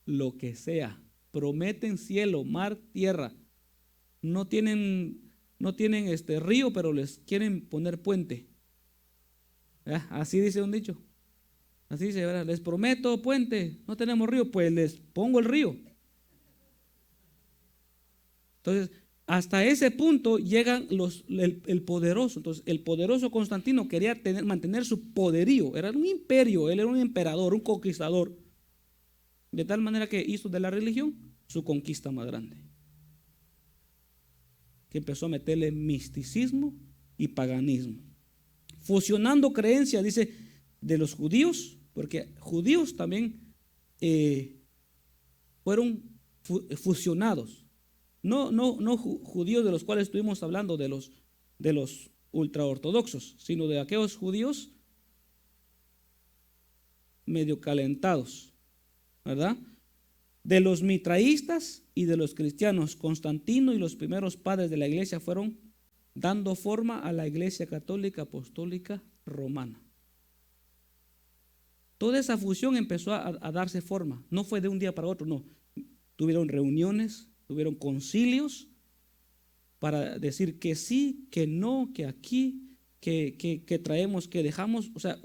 lo que sea, prometen cielo, mar, tierra. No tienen río, pero les quieren poner puente. Así dice un dicho. Así dice, ¿verdad? Les prometo puente, no tenemos río, pues les pongo el río. Entonces, hasta ese punto llegan el poderoso. Entonces, el poderoso Constantino quería mantener su poderío. Era un imperio, él era un emperador, un conquistador. De tal manera que hizo de la religión su conquista más grande. Que empezó a meterle misticismo y paganismo. Fusionando creencias, dice, de los judíos, porque judíos también fueron fusionados. No judíos de los cuales estuvimos hablando, de los ultraortodoxos, sino de aquellos judíos medio calentados, ¿verdad? De los mitraístas y de los cristianos. Constantino y los primeros padres de la iglesia fueron dando forma a la iglesia católica apostólica romana. Toda esa fusión empezó a darse forma, no fue de un día para otro, no. Tuvieron reuniones, tuvieron concilios para decir que sí, que no, que aquí, que traemos, que dejamos. O sea,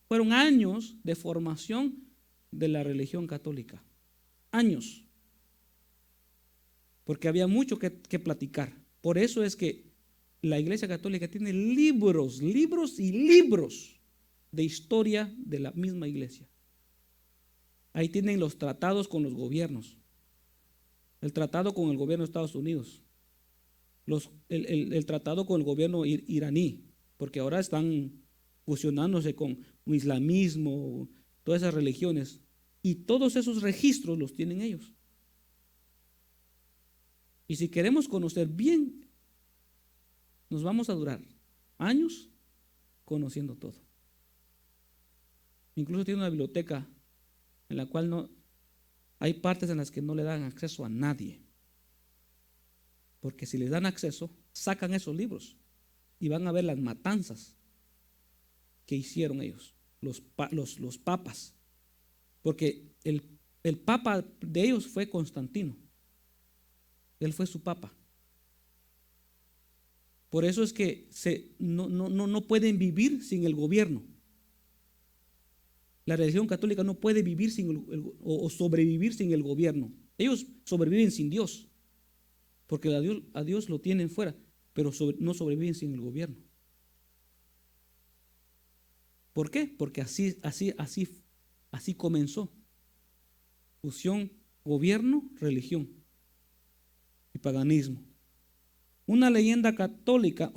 fueron años de formación de la religión católica. Años. Porque había mucho que platicar, Por eso es que la Iglesia Católica tiene libros, libros y libros de historia de la misma iglesia. Ahí tienen los tratados con los gobiernos, el tratado con el gobierno de Estados Unidos, el tratado con el gobierno iraní, porque ahora están fusionándose con islamismo, todas esas religiones, y todos esos registros los tienen ellos. Y si queremos conocer bien, nos vamos a durar años conociendo todo. Incluso tiene una biblioteca en la cual no hay partes en las que no le dan acceso a nadie, porque si les dan acceso, sacan esos libros y van a ver las matanzas que hicieron ellos, los papas, porque el papa de ellos fue Constantino, él fue su papa. Por eso es que no pueden vivir sin el gobierno. La religión católica no puede vivir sin o sobrevivir sin el gobierno. Ellos sobreviven sin Dios, porque a Dios lo tienen fuera, pero no sobreviven sin el gobierno. ¿Por qué? Porque así comenzó. Fusión, gobierno, religión y paganismo. Una leyenda católica,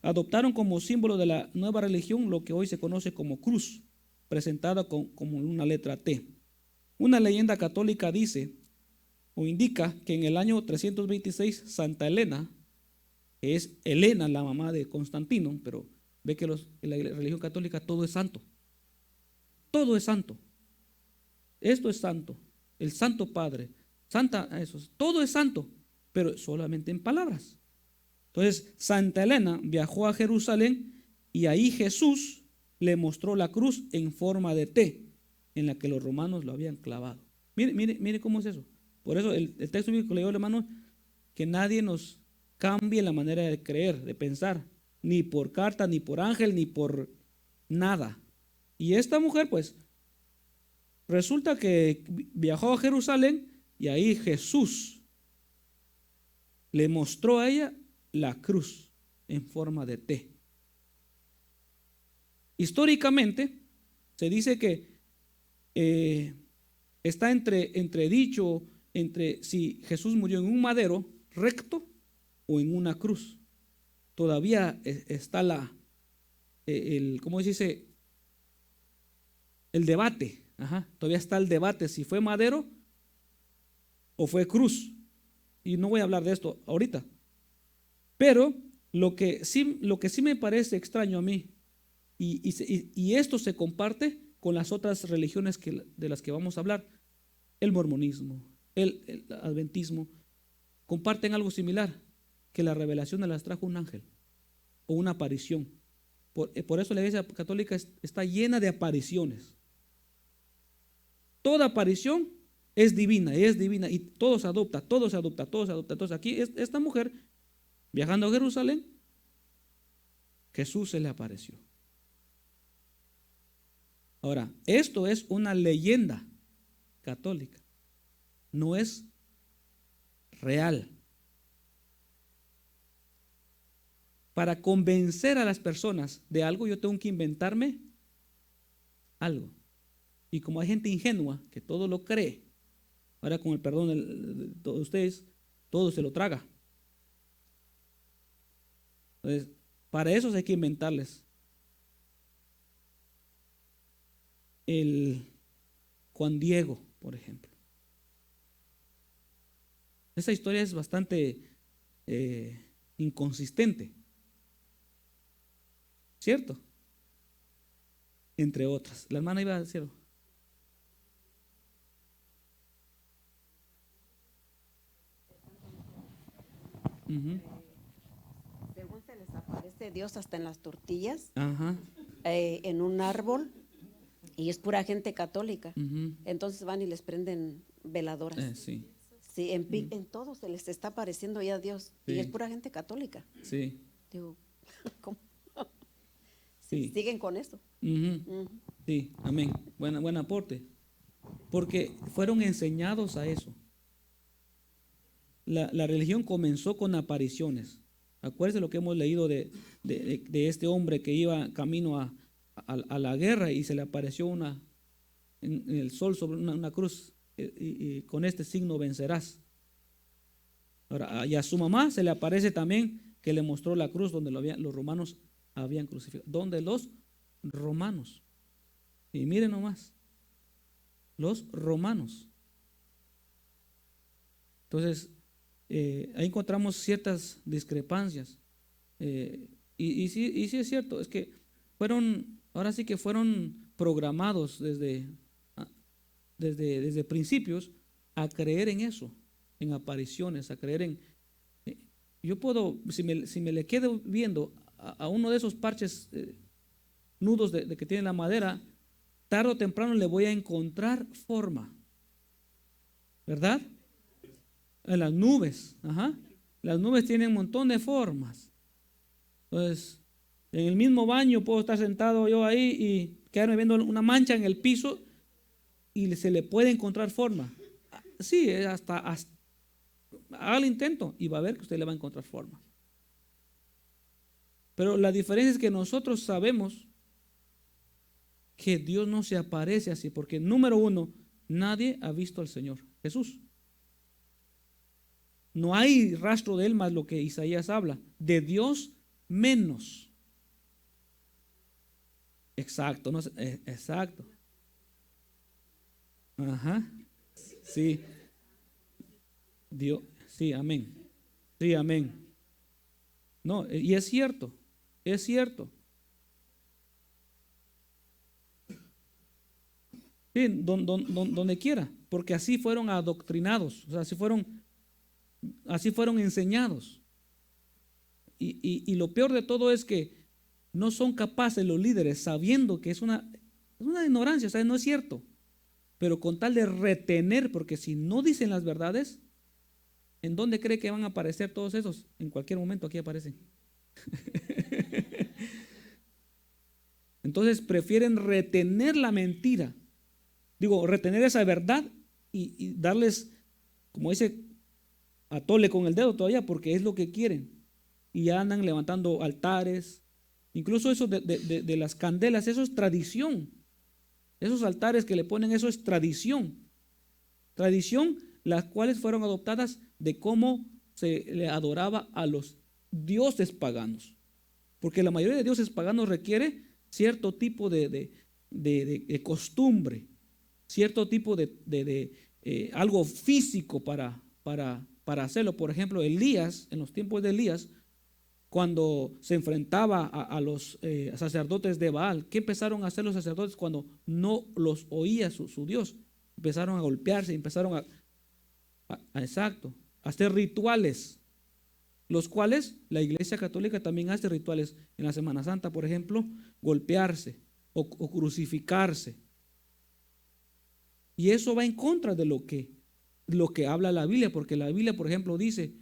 adoptaron como símbolo de la nueva religión lo que hoy se conoce como cruz, presentada como una letra T. Una leyenda católica dice o indica que en el año 326 Santa Elena, que es Helena, la mamá de Constantino, pero ve que en la religión católica todo es santo. Todo es santo. Esto es santo. El Santo Padre, todo es santo, pero solamente en palabras. Entonces, Santa Elena viajó a Jerusalén y ahí Jesús le mostró la cruz en forma de T, en la que los romanos lo habían clavado. Mire cómo es eso. Por eso el texto bíblico le digo, hermano, que nadie nos cambie la manera de creer, de pensar, ni por carta, ni por ángel, ni por nada. Y esta mujer, pues, resulta que viajó a Jerusalén y ahí Jesús le mostró a ella la cruz en forma de T. Históricamente se dice que está entredicho entre si Jesús murió en un madero recto o en una cruz. Todavía está ¿cómo se dice? El debate. Todavía está el debate si fue madero o fue cruz. Y no voy a hablar de esto ahorita. Pero lo que sí me parece extraño a mí, y esto se comparte con las otras religiones de las que vamos a hablar, el mormonismo, el adventismo, comparten algo similar, que la revelación las trajo un ángel o una aparición. Por eso la Iglesia Católica está llena de apariciones. Toda aparición es divina y todo se adopta. Entonces aquí esta mujer, viajando a Jerusalén, Jesús se le apareció. Ahora, esto es una leyenda católica, no es real. Para convencer a las personas de algo, yo tengo que inventarme algo. Y como hay gente ingenua que todo lo cree, ahora con el perdón de todos ustedes, todo se lo traga. Entonces, para eso hay que inventarles. El Juan Diego, por ejemplo. Esa historia es bastante inconsistente, ¿cierto? Entre otras. La hermana iba a decir algo. Según se les aparece Dios hasta en las tortillas, Ajá. En un árbol, y es pura gente católica. Ujú. Entonces van y les prenden veladoras. Sí, Sí, en todo se les está apareciendo ya Dios, Sí. y es pura gente católica. sí, Digo, ¿cómo? sí. Siguen con eso. Ujú. Ujú. Sí, amén. Buen aporte. Porque fueron enseñados a eso. La religión comenzó con apariciones. Acuérdense lo que hemos leído de este hombre que iba camino a la guerra y se le apareció en el sol sobre una cruz y con este signo vencerás. Ahora, y a su mamá se le aparece también que le mostró la cruz donde los romanos habían crucificado. ¿Dónde? Los romanos. Y miren nomás, los romanos. Entonces, ahí encontramos ciertas discrepancias. Y sí es cierto, es que ahora sí que fueron programados desde principios a creer en eso, en apariciones, a creer en... Yo puedo, si me le quedo viendo a uno de esos parches nudos de que tiene la madera, tarde o temprano le voy a encontrar forma, ¿verdad? En las nubes, ajá. Las nubes tienen un montón de formas. Entonces, en el mismo baño puedo estar sentado yo ahí y quedarme viendo una mancha en el piso y se le puede encontrar forma. Sí, hasta haga el intento y va a ver que usted le va a encontrar forma. Pero la diferencia es que nosotros sabemos que Dios no se aparece así, porque número uno, nadie ha visto al Señor Jesús. No hay rastro de él más lo que Isaías habla. De Dios menos. Exacto, exacto. Ajá. Sí. Dios, sí, amén. Sí, amén. No, y es cierto, es cierto. Sí, donde quiera, porque así fueron adoctrinados, o sea, así fueron enseñados. Y lo peor de todo es que no son capaces los líderes, sabiendo que es una ignorancia, o sea, no es cierto, pero con tal de retener, porque si no dicen las verdades, ¿en dónde cree que van a aparecer todos esos? En cualquier momento aquí aparecen. Entonces prefieren retener la mentira, retener esa verdad y darles, como dice, atole con el dedo todavía, porque es lo que quieren. Y ya andan levantando altares, incluso eso de las candelas, eso es tradición. Esos altares que le ponen, eso es tradición. Tradición, las cuales fueron adoptadas de cómo se le adoraba a los dioses paganos. Porque la mayoría de dioses paganos requiere cierto tipo de costumbre, cierto tipo de algo físico para hacerlo. Por ejemplo, Elías, en los tiempos de Elías, cuando se enfrentaba a los sacerdotes de Baal, ¿qué empezaron a hacer los sacerdotes cuando no los oía su Dios? Empezaron a golpearse, empezaron a hacer rituales, los cuales la Iglesia Católica también hace rituales en la Semana Santa, por ejemplo, golpearse o crucificarse. Y eso va en contra de lo que habla la Biblia, porque la Biblia, por ejemplo, dice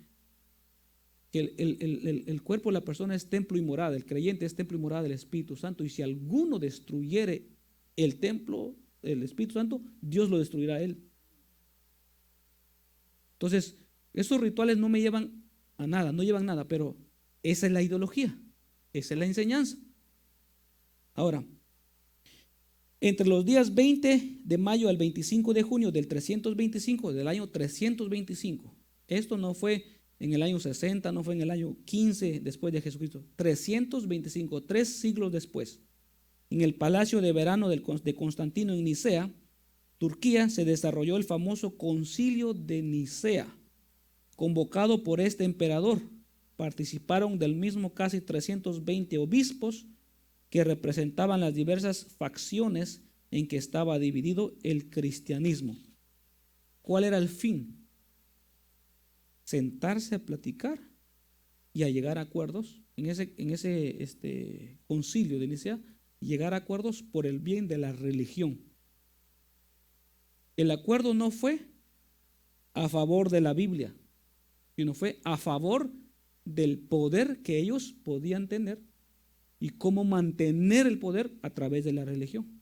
que el cuerpo de la persona es templo y morada, el creyente es templo y morada del Espíritu Santo, y si alguno destruyere el templo del Espíritu Santo, Dios lo destruirá a él. Entonces, esos rituales no me llevan a nada, no llevan nada, pero esa es la ideología, esa es la enseñanza. Ahora, entre los días 20 de mayo al 25 de junio del 325, del año 325, esto no fue en el año 60, no fue en el año 15 después de Jesucristo, 325, 3 siglos después, en el palacio de verano de Constantino en Nicea, Turquía, se desarrolló el famoso concilio de Nicea, convocado por este emperador. Participaron del mismo casi 320 obispos que representaban las diversas facciones en que estaba dividido el cristianismo. ¿Cuál era el fin? Sentarse a platicar y a llegar a acuerdos en ese concilio de Nicea, llegar a acuerdos por el bien de la religión. El acuerdo no fue a favor de la Biblia, sino fue a favor del poder que ellos podían tener y cómo mantener el poder a través de la religión.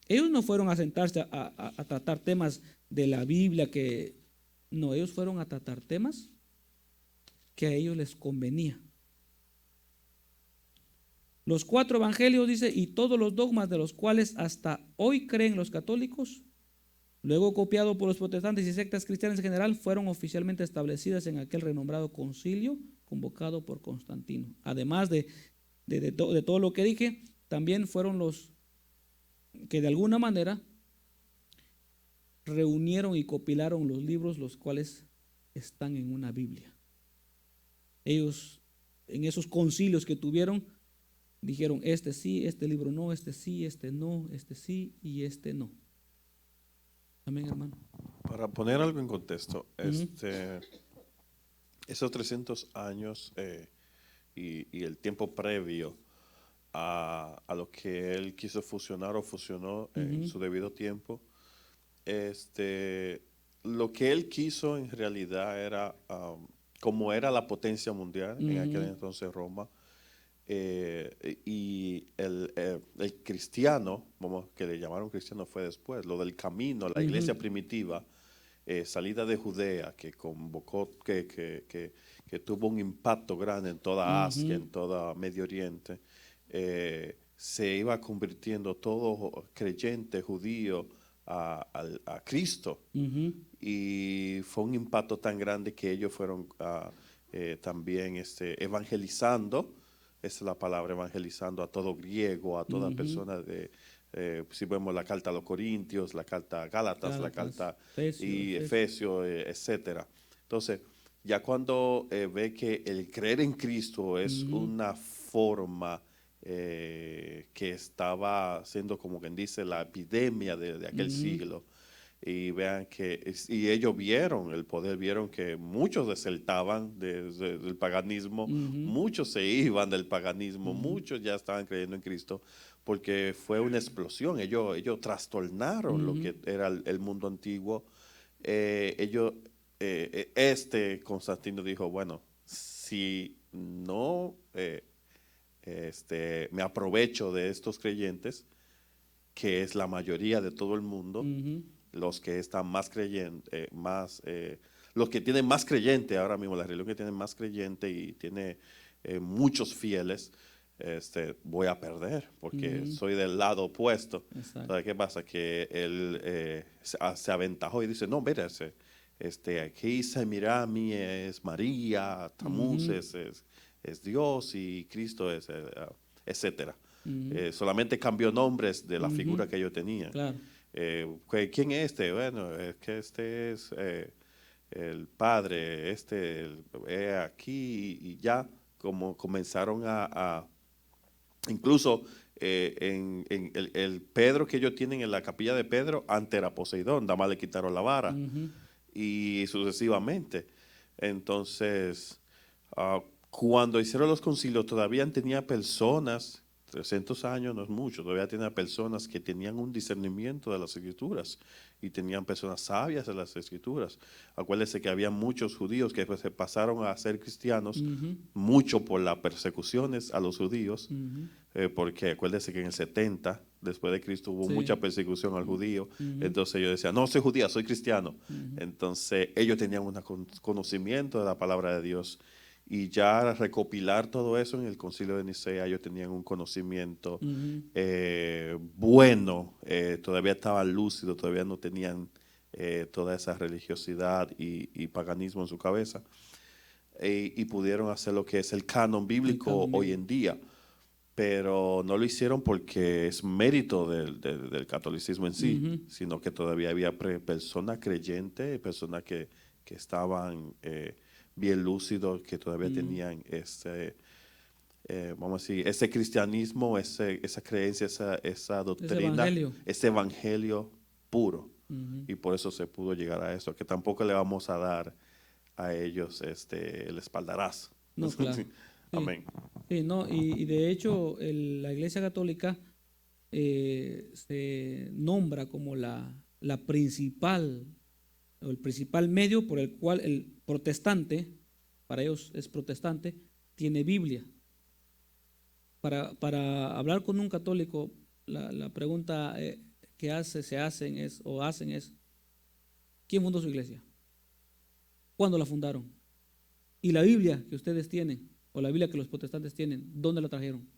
Ellos no fueron a sentarse a tratar temas de la Biblia, no, ellos fueron a tratar temas que a ellos les convenía. Los 4 evangelios, dice, y todos los dogmas de los cuales hasta hoy creen los católicos, luego copiado por los protestantes y sectas cristianas en general, fueron oficialmente establecidas en aquel renombrado concilio convocado por Constantino. Además de todo lo que dije, también fueron los que de alguna manera reunieron y compilaron los libros, los cuales están en una Biblia. Ellos, en esos concilios que tuvieron, dijeron, este sí, este libro no, este sí, este no, este sí y este no. Amén, hermano. Para poner algo en contexto, esos 300 años y el tiempo previo a lo que él quiso fusionar o fusionó en su debido tiempo, lo que él quiso en realidad era, como era la potencia mundial en aquel entonces Roma, y el cristiano, que le llamaron cristiano fue después, lo del camino, la iglesia primitiva, salida de Judea, que convocó, que tuvo un impacto grande en toda Asia, en todo Medio Oriente, se iba convirtiendo todo creyente judío a Cristo. Y fue un impacto tan grande que ellos fueron también evangelizando. Esa es la palabra, evangelizando a todo griego, a toda persona si vemos la carta a los Corintios, la carta a Gálatas, la carta Efesios, etcétera. Entonces, ya cuando ve que el creer en Cristo es una forma que estaba siendo, como quien dice, la epidemia de aquel siglo, y vean y ellos vieron el poder, vieron que muchos desertaban del paganismo, muchos se iban del paganismo, muchos ya estaban creyendo en Cristo, porque fue una explosión. Ellos trastornaron lo que era el mundo antiguo. Constantino dijo, bueno, si no me aprovecho de estos creyentes, que es la mayoría de todo el mundo, los que están más creyentes, los que tienen más creyente ahora mismo, la religión que tiene más creyente y tiene muchos fieles, voy a perder porque soy del lado opuesto. Entonces, ¿qué pasa? Que él se aventajó y dice, no, mira, aquí Semiramis es María, Tamuz es Dios y Cristo es, etcétera. Solamente cambió nombres de la figura que ellos tenían. Claro. ¿Quién es este? Bueno, es que este es el padre, aquí y ya, como comenzaron incluso en el Pedro que ellos tienen en la capilla de Pedro, antes era Poseidón, nada más le quitaron la vara, y sucesivamente. Entonces, cuando hicieron los concilios, todavía tenía personas, 300 años no es mucho, todavía tenía personas que tenían un discernimiento de las escrituras y tenían personas sabias de las escrituras. Acuérdense que había muchos judíos que se pasaron a ser cristianos, mucho por las persecuciones a los judíos, porque acuérdense que en el 70, después de Cristo, hubo mucha persecución al judío. Entonces ellos decían, no soy judía, soy cristiano. Entonces ellos tenían un conocimiento de la palabra de Dios. Y ya recopilar todo eso en el concilio de Nicea, ellos tenían un conocimiento bueno, todavía estaban lúcidos, todavía no tenían toda esa religiosidad y paganismo en su cabeza, y pudieron hacer lo que es el canon bíblico hoy en día, pero no lo hicieron porque es mérito del catolicismo en sí, sino que todavía había personas creyentes, personas que estaban bien lúcidos, que todavía tenían vamos a decir, ese cristianismo, esa creencia, esa doctrina, ese evangelio puro. Y por eso se pudo llegar a eso, que tampoco le vamos a dar a ellos el espaldarazo. No, claro. Sí. Amén. Sí, no, y de hecho la Iglesia Católica se nombra como la principal, o el principal medio por el cual el protestante, para ellos es protestante, tiene Biblia. Para hablar con un católico, la pregunta que hacen es, ¿quién fundó su iglesia? ¿Cuándo la fundaron? ¿Y la Biblia que ustedes tienen, o la Biblia que los protestantes tienen, dónde la trajeron?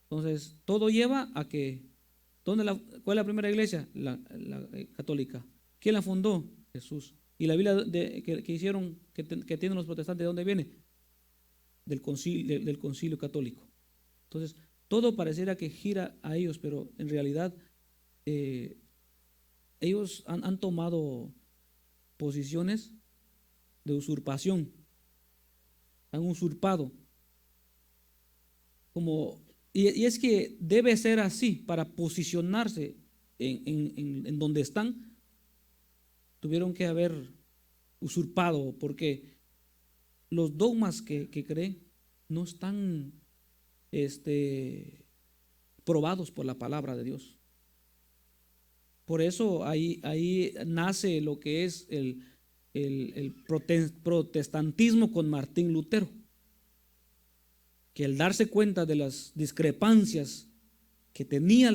Entonces, todo lleva a que, ¿cuál es la primera iglesia? La católica. ¿Quién la fundó? Jesús. ¿Y la Biblia que hicieron, que tienen los protestantes, de dónde viene? Del concilio católico. Entonces, todo pareciera que gira a ellos, pero en realidad ellos han tomado posiciones de usurpación, han usurpado. Y es que debe ser así, para posicionarse en donde están, tuvieron que haber usurpado, porque los dogmas que creen no están probados por la palabra de Dios. Por eso ahí nace lo que es el protestantismo con Martín Lutero, que al darse cuenta de las discrepancias que tenía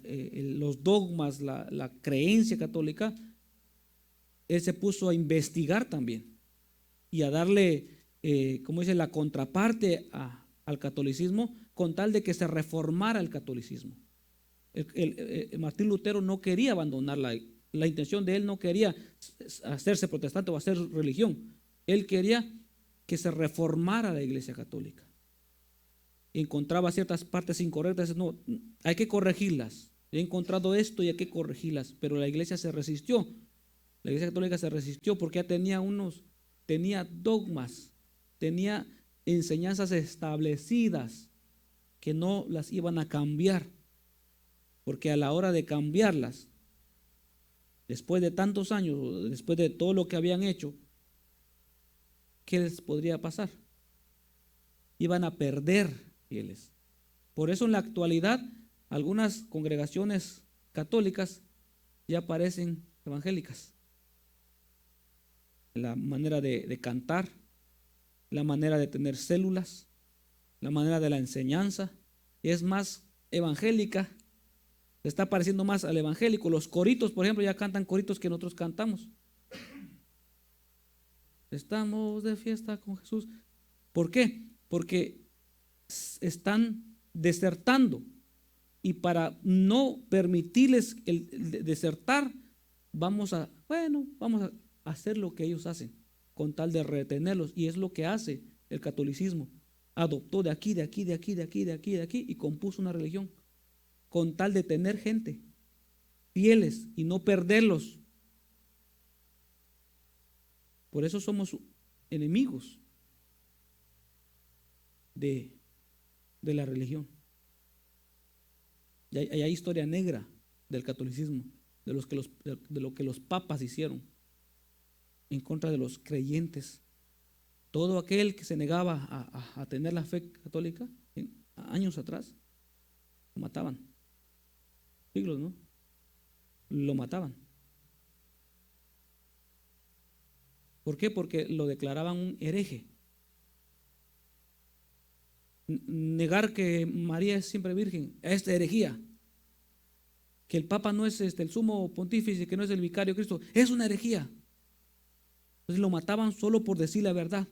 los dogmas, la creencia católica, él se puso a investigar también y a darle, como dice, la contraparte al catolicismo, con tal de que se reformara el catolicismo. Martín Lutero no quería abandonar la intención de él, no quería hacerse protestante o hacer religión. Él quería que se reformara la Iglesia católica. Encontraba ciertas partes incorrectas, no, hay que corregirlas. He encontrado esto y hay que corregirlas, pero la Iglesia se resistió. La Iglesia católica se resistió porque ya tenía dogmas, tenía enseñanzas establecidas que no las iban a cambiar, porque a la hora de cambiarlas, después de tantos años, después de todo lo que habían hecho, ¿qué les podría pasar? Iban a perder fieles. Por eso en la actualidad algunas congregaciones católicas ya parecen evangélicas. La manera de cantar, la manera de tener células, la manera de la enseñanza es más evangélica, se está pareciendo más al evangélico. Los coritos, por ejemplo, ya cantan coritos que nosotros cantamos. Estamos de fiesta con Jesús. ¿Por qué? Porque están desertando, y para no permitirles el desertar, vamos a hacer lo que ellos hacen con tal de retenerlos, y es lo que hace el catolicismo. Adoptó de aquí y compuso una religión con tal de tener gente fieles y no perderlos. Por eso somos enemigos de la religión. Y hay historia negra del catolicismo, de lo que los papas hicieron en contra de los creyentes. Todo aquel que se negaba a tener la fe católica años atrás, lo mataban. Siglos, ¿no? Lo mataban. ¿Por qué? Porque lo declaraban un hereje. Negar que María es siempre virgen es herejía. Que el Papa no es el sumo pontífice, que no es el vicario de Cristo, es una herejía. Entonces lo mataban solo por decir la verdad.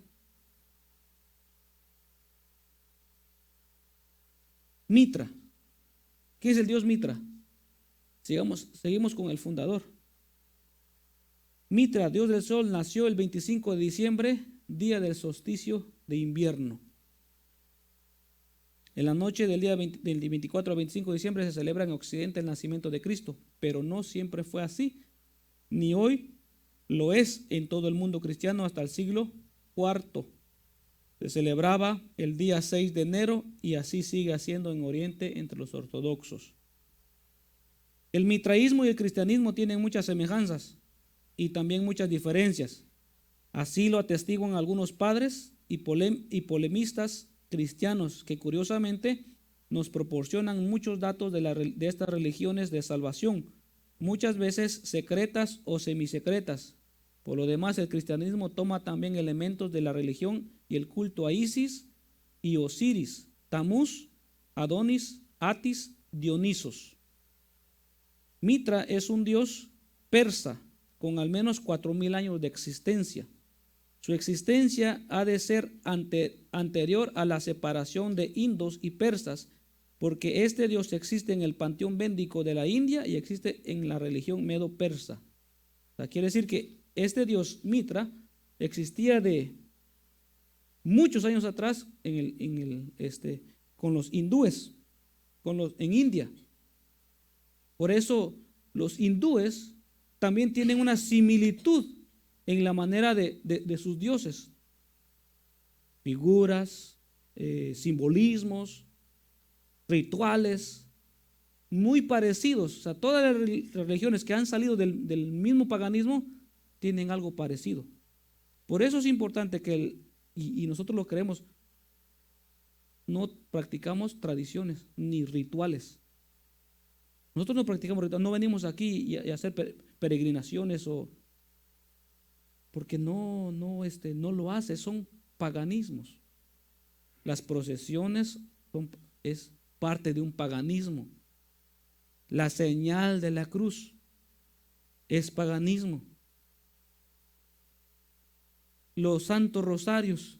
Mitra. ¿Qué es el dios Mitra? Seguimos con el fundador. Mitra, dios del sol, nació el 25 de diciembre, día del solsticio de invierno. En la noche del día del 24 al 25 de diciembre se celebra en Occidente el nacimiento de Cristo, pero no siempre fue así, ni hoy lo es en todo el mundo cristiano. Hasta el siglo IV se celebraba el día 6 de enero y así sigue haciendo en Oriente entre los ortodoxos. El mitraísmo y el cristianismo tienen muchas semejanzas y también muchas diferencias. Así lo atestiguan algunos padres y polemistas cristianos que curiosamente nos proporcionan muchos datos de estas religiones de salvación, muchas veces secretas o semisecretas. Por lo demás, el cristianismo toma también elementos de la religión y el culto a Isis y Osiris, Tamuz, Adonis, Atis, Dionisos. Mitra es un dios persa con al menos 4000 años de existencia. Su existencia ha de ser anterior a la separación de indos y persas, porque este Dios existe en el panteón védico de la India y existe en la religión medo-persa. O sea, quiere decir que este Dios Mitra existía de muchos años atrás con los hindúes, en India. Por eso los hindúes también tienen una similitud en la manera de sus dioses, figuras, simbolismos, rituales, muy parecidos. O sea, todas las religiones que han salido del mismo paganismo tienen algo parecido. Por eso es importante que, y nosotros lo creemos, no practicamos tradiciones ni rituales. Nosotros no practicamos rituales, no venimos aquí y a hacer peregrinaciones porque no lo hace, son paganismos. Las procesiones es parte de un paganismo. La señal de la cruz es paganismo. Los santos rosarios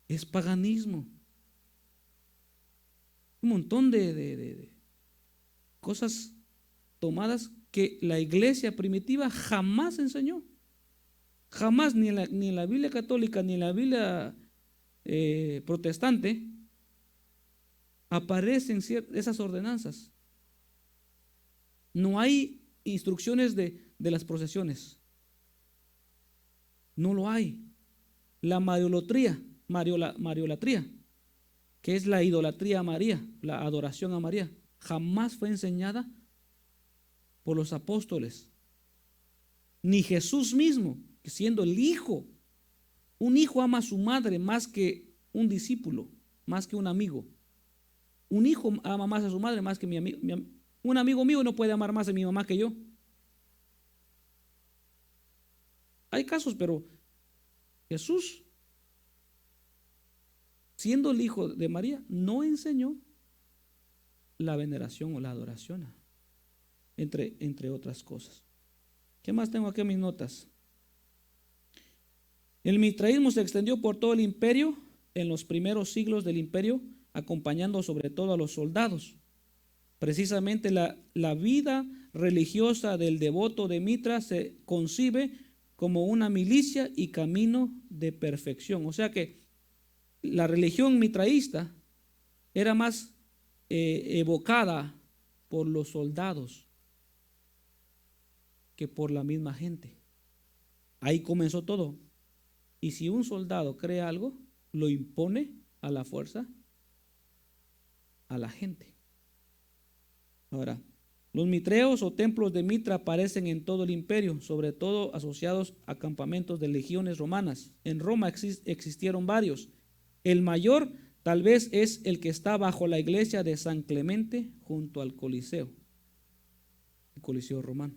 es paganismo. Un montón de cosas tomadas que la iglesia primitiva jamás enseñó. Jamás, ni en la Biblia católica ni en la Biblia protestante aparecen esas ordenanzas. No hay instrucciones de las procesiones. No lo hay. La mariolatría, que es la idolatría a María, la adoración a María, jamás fue enseñada por los apóstoles. Ni Jesús mismo, siendo el Hijo. Un hijo ama a su madre más que un discípulo, más que un amigo. Un hijo ama más a su madre más que mi amigo. Un amigo mío no puede amar más a mi mamá que yo. Hay casos, pero Jesús, siendo el hijo de María, no enseñó la veneración o la adoración, entre otras cosas. ¿Qué más tengo aquí en mis notas? El mitraísmo se extendió por todo el imperio en los primeros siglos del imperio, acompañando sobre todo a los soldados. Precisamente la vida religiosa del devoto de Mitra se concibe como una milicia y camino de perfección. O sea que la religión mitraísta era más evocada por los soldados que por la misma gente. Ahí comenzó todo. Y si un soldado cree algo, lo impone a la fuerza a la gente. Ahora, los mitreos o templos de Mitra aparecen en todo el imperio, sobre todo asociados a campamentos de legiones romanas. En Roma existieron varios. El mayor tal vez es el que está bajo la iglesia de San Clemente junto al Coliseo, el Coliseo romano.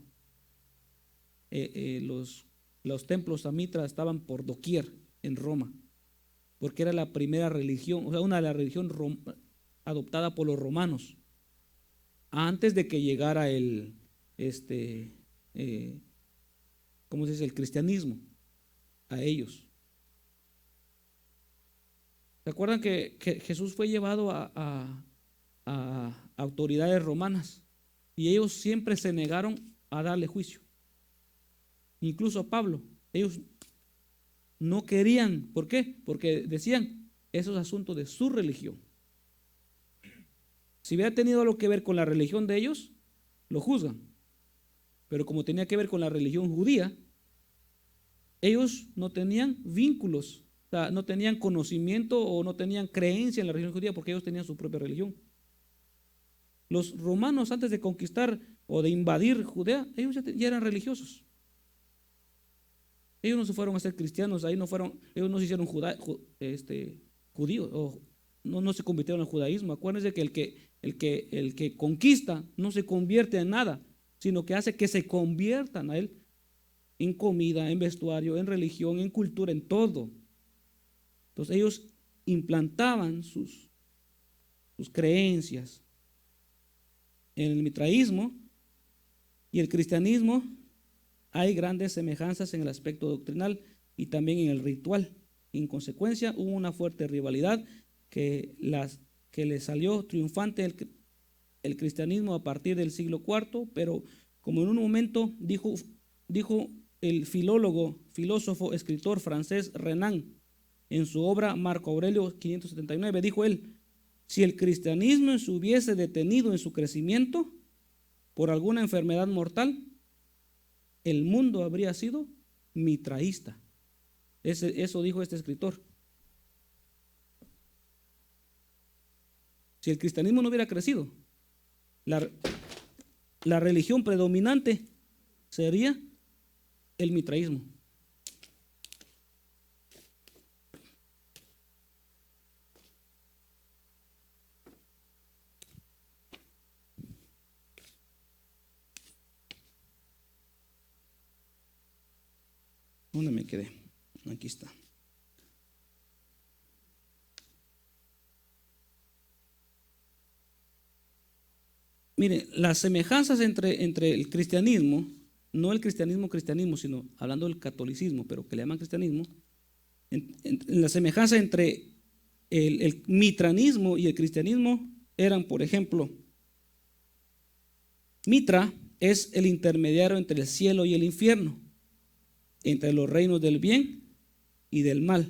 Los templos a Mitra estaban por doquier en Roma, porque era la primera religión, o sea, una de las religiones adoptada por los romanos, antes de que llegara ¿cómo se dice? El cristianismo a ellos. ¿Se acuerdan que Jesús fue llevado a autoridades romanas y ellos siempre se negaron a darle juicio? Incluso a Pablo, ellos no querían. ¿Por qué? Porque decían, eso es asunto de su religión. Si hubiera tenido algo que ver con la religión de ellos, lo juzgan. Pero como tenía que ver con la religión judía, ellos no tenían vínculos, o sea, no tenían conocimiento o no tenían creencia en la religión judía porque ellos tenían su propia religión. Los romanos, antes de conquistar o de invadir Judea, ellos ya eran religiosos. Ellos no se fueron a ser cristianos, ellos no se hicieron judíos, o no se convirtieron al judaísmo. Acuérdense que el que conquista no se convierte en nada, sino que hace que se conviertan a él en comida, en vestuario, en religión, en cultura, en todo. Entonces ellos implantaban sus creencias. En el mitraísmo y el cristianismo hay grandes semejanzas en el aspecto doctrinal. y también en el ritual. En consecuencia, hubo una fuerte rivalidad que le salió triunfante el cristianismo a partir del siglo IV, pero como en un momento dijo el filósofo, escritor francés Renan, en su obra Marco Aurelio 579, dijo él: si el cristianismo se hubiese detenido en su crecimiento por alguna enfermedad mortal, el mundo habría sido mitraísta. Eso dijo este escritor. Si el cristianismo no hubiera crecido, la religión predominante sería el mitraísmo. ¿Dónde me quedé? Aquí está. Mire, las semejanzas entre el cristianismo, no el cristianismo, sino hablando del catolicismo, pero que le llaman cristianismo, la semejanza entre el mitranismo y el cristianismo eran, por ejemplo, Mitra es el intermediario entre el cielo y el infierno, entre los reinos del bien y del mal.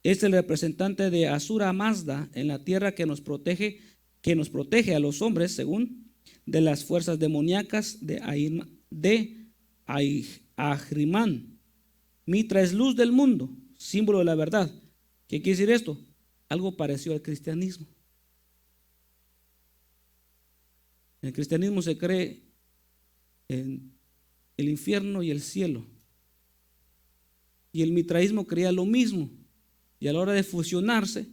Es el representante de Asura Mazda en la tierra que nos protege a los hombres, según de las fuerzas demoníacas de Ahriman. Mitra es luz del mundo, símbolo de la verdad. ¿Qué quiere decir esto? Algo parecido al cristianismo. En el cristianismo se cree en el infierno y el cielo. Y el mitraísmo creía lo mismo. Y a la hora de fusionarse,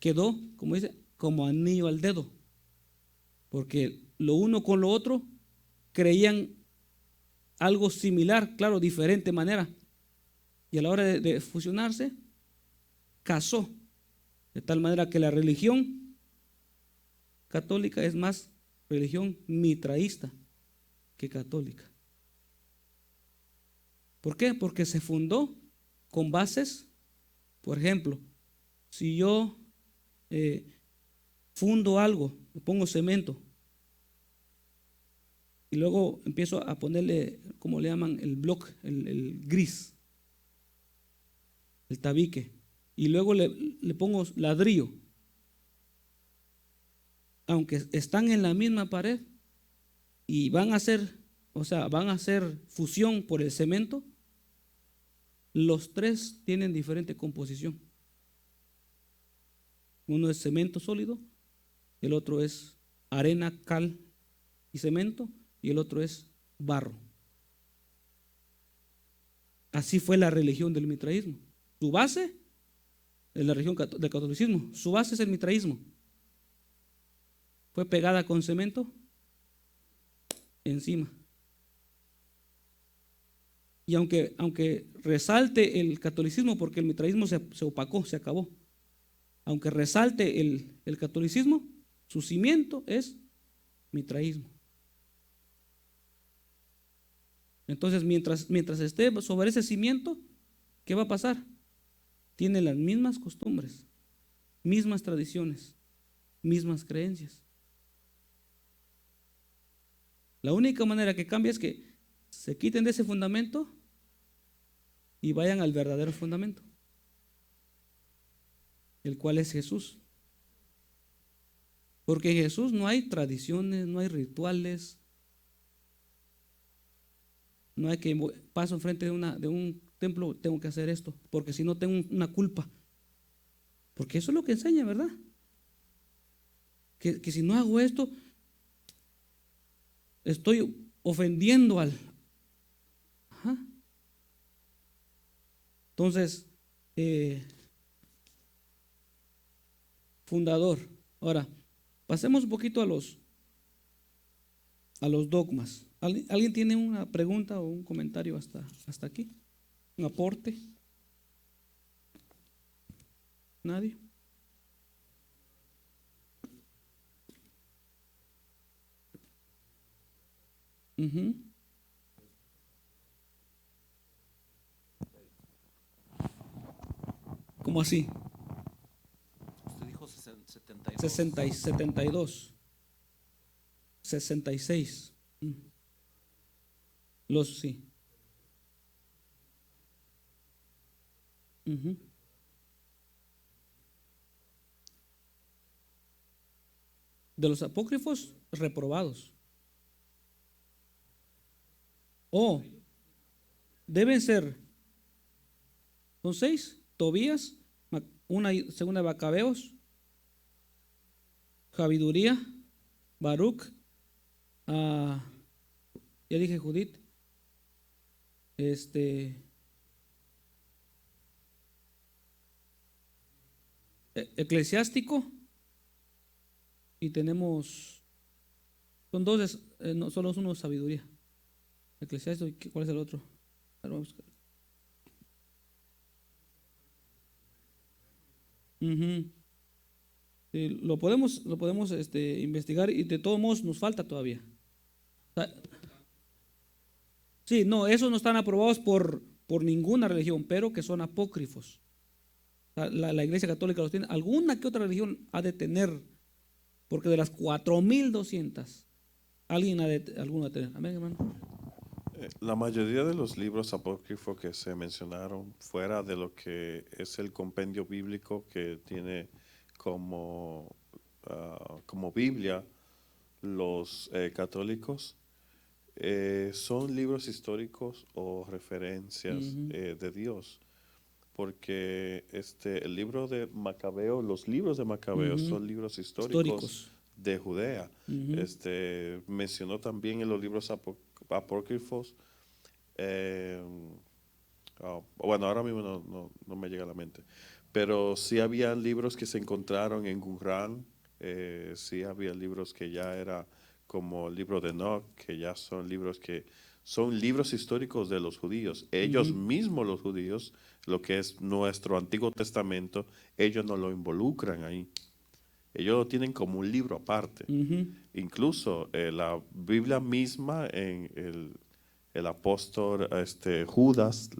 quedó, como dice, como anillo al dedo. Porque lo uno con lo otro creían algo similar, claro, diferente manera. Y a la hora de fusionarse, casó. De tal manera que la religión católica es más religión mitraísta que católica. ¿Por qué? Porque se fundó con bases, por ejemplo, si yo fundo algo, le pongo cemento y luego empiezo a ponerle, como le llaman, el block, el gris, el tabique, y luego le pongo ladrillo, aunque están en la misma pared y van a hacer fusión por el cemento, los tres tienen diferente composición. Uno es cemento sólido, el otro es arena, cal y cemento, y el otro es barro. Así fue la religión del mitraísmo. Su base es la religión del catolicismo, su base es el mitraísmo. Fue pegada con cemento encima. Y aunque resalte el catolicismo, porque el mitraísmo se opacó, se acabó, aunque resalte el catolicismo, su cimiento es mitraísmo. Entonces, mientras esté sobre ese cimiento, ¿qué va a pasar? Tiene las mismas costumbres, mismas tradiciones, mismas creencias. La única manera que cambia es que se quiten de ese fundamento y vayan al verdadero fundamento, el cual es Jesús. Porque en Jesús no hay tradiciones, no hay rituales, no hay que paso enfrente de un templo, tengo que hacer esto, porque si no tengo una culpa. Porque eso es lo que enseña, ¿verdad? Que si no hago esto, estoy ofendiendo al... Ajá. Entonces, fundador. Ahora, pasemos un poquito a los dogmas. ¿Alguien tiene una pregunta o un comentario hasta aquí? ¿Un aporte? ¿Nadie? ¿Cómo así? Usted dijo 72. 60 y 72. 66. Los sí. Ujú. De los apócrifos reprobados. Oh, deben ser, son 6: Tobías, una segunda de Macabeos, Sabiduría, Baruch, ya dije Judith, Eclesiástico, y tenemos, son dos, no, solo es uno de Sabiduría. Eclesiástico, ¿y cuál es el otro? A ver, vamos a buscar. Ujú. Sí, lo podemos investigar, y de todos modos nos falta todavía. O sea, sí, no, esos no están aprobados por ninguna religión, pero que son apócrifos. La Iglesia Católica los tiene. Alguna que otra religión ha de tener, porque de las 4.200, alguno ha de tener. Amén, hermano. La mayoría de los libros apócrifos que se mencionaron, fuera de lo que es el compendio bíblico que tiene como Biblia los católicos, son libros históricos o referencias de Dios. Porque el libro de Macabeo, los libros de Macabeo son libros históricos de Judea. Mencionó también en los libros apócrifos, bueno, ahora mismo no me llega a la mente, pero sí había libros que se encontraron en Qumran, sí había libros que ya era como el libro de Enoch, que ya son libros que son libros históricos de los judíos. Ellos mismos, los judíos, lo que es nuestro Antiguo Testamento, ellos no lo involucran ahí. Ellos lo tienen como un libro aparte. Incluso la Biblia misma, en el apóstol Judas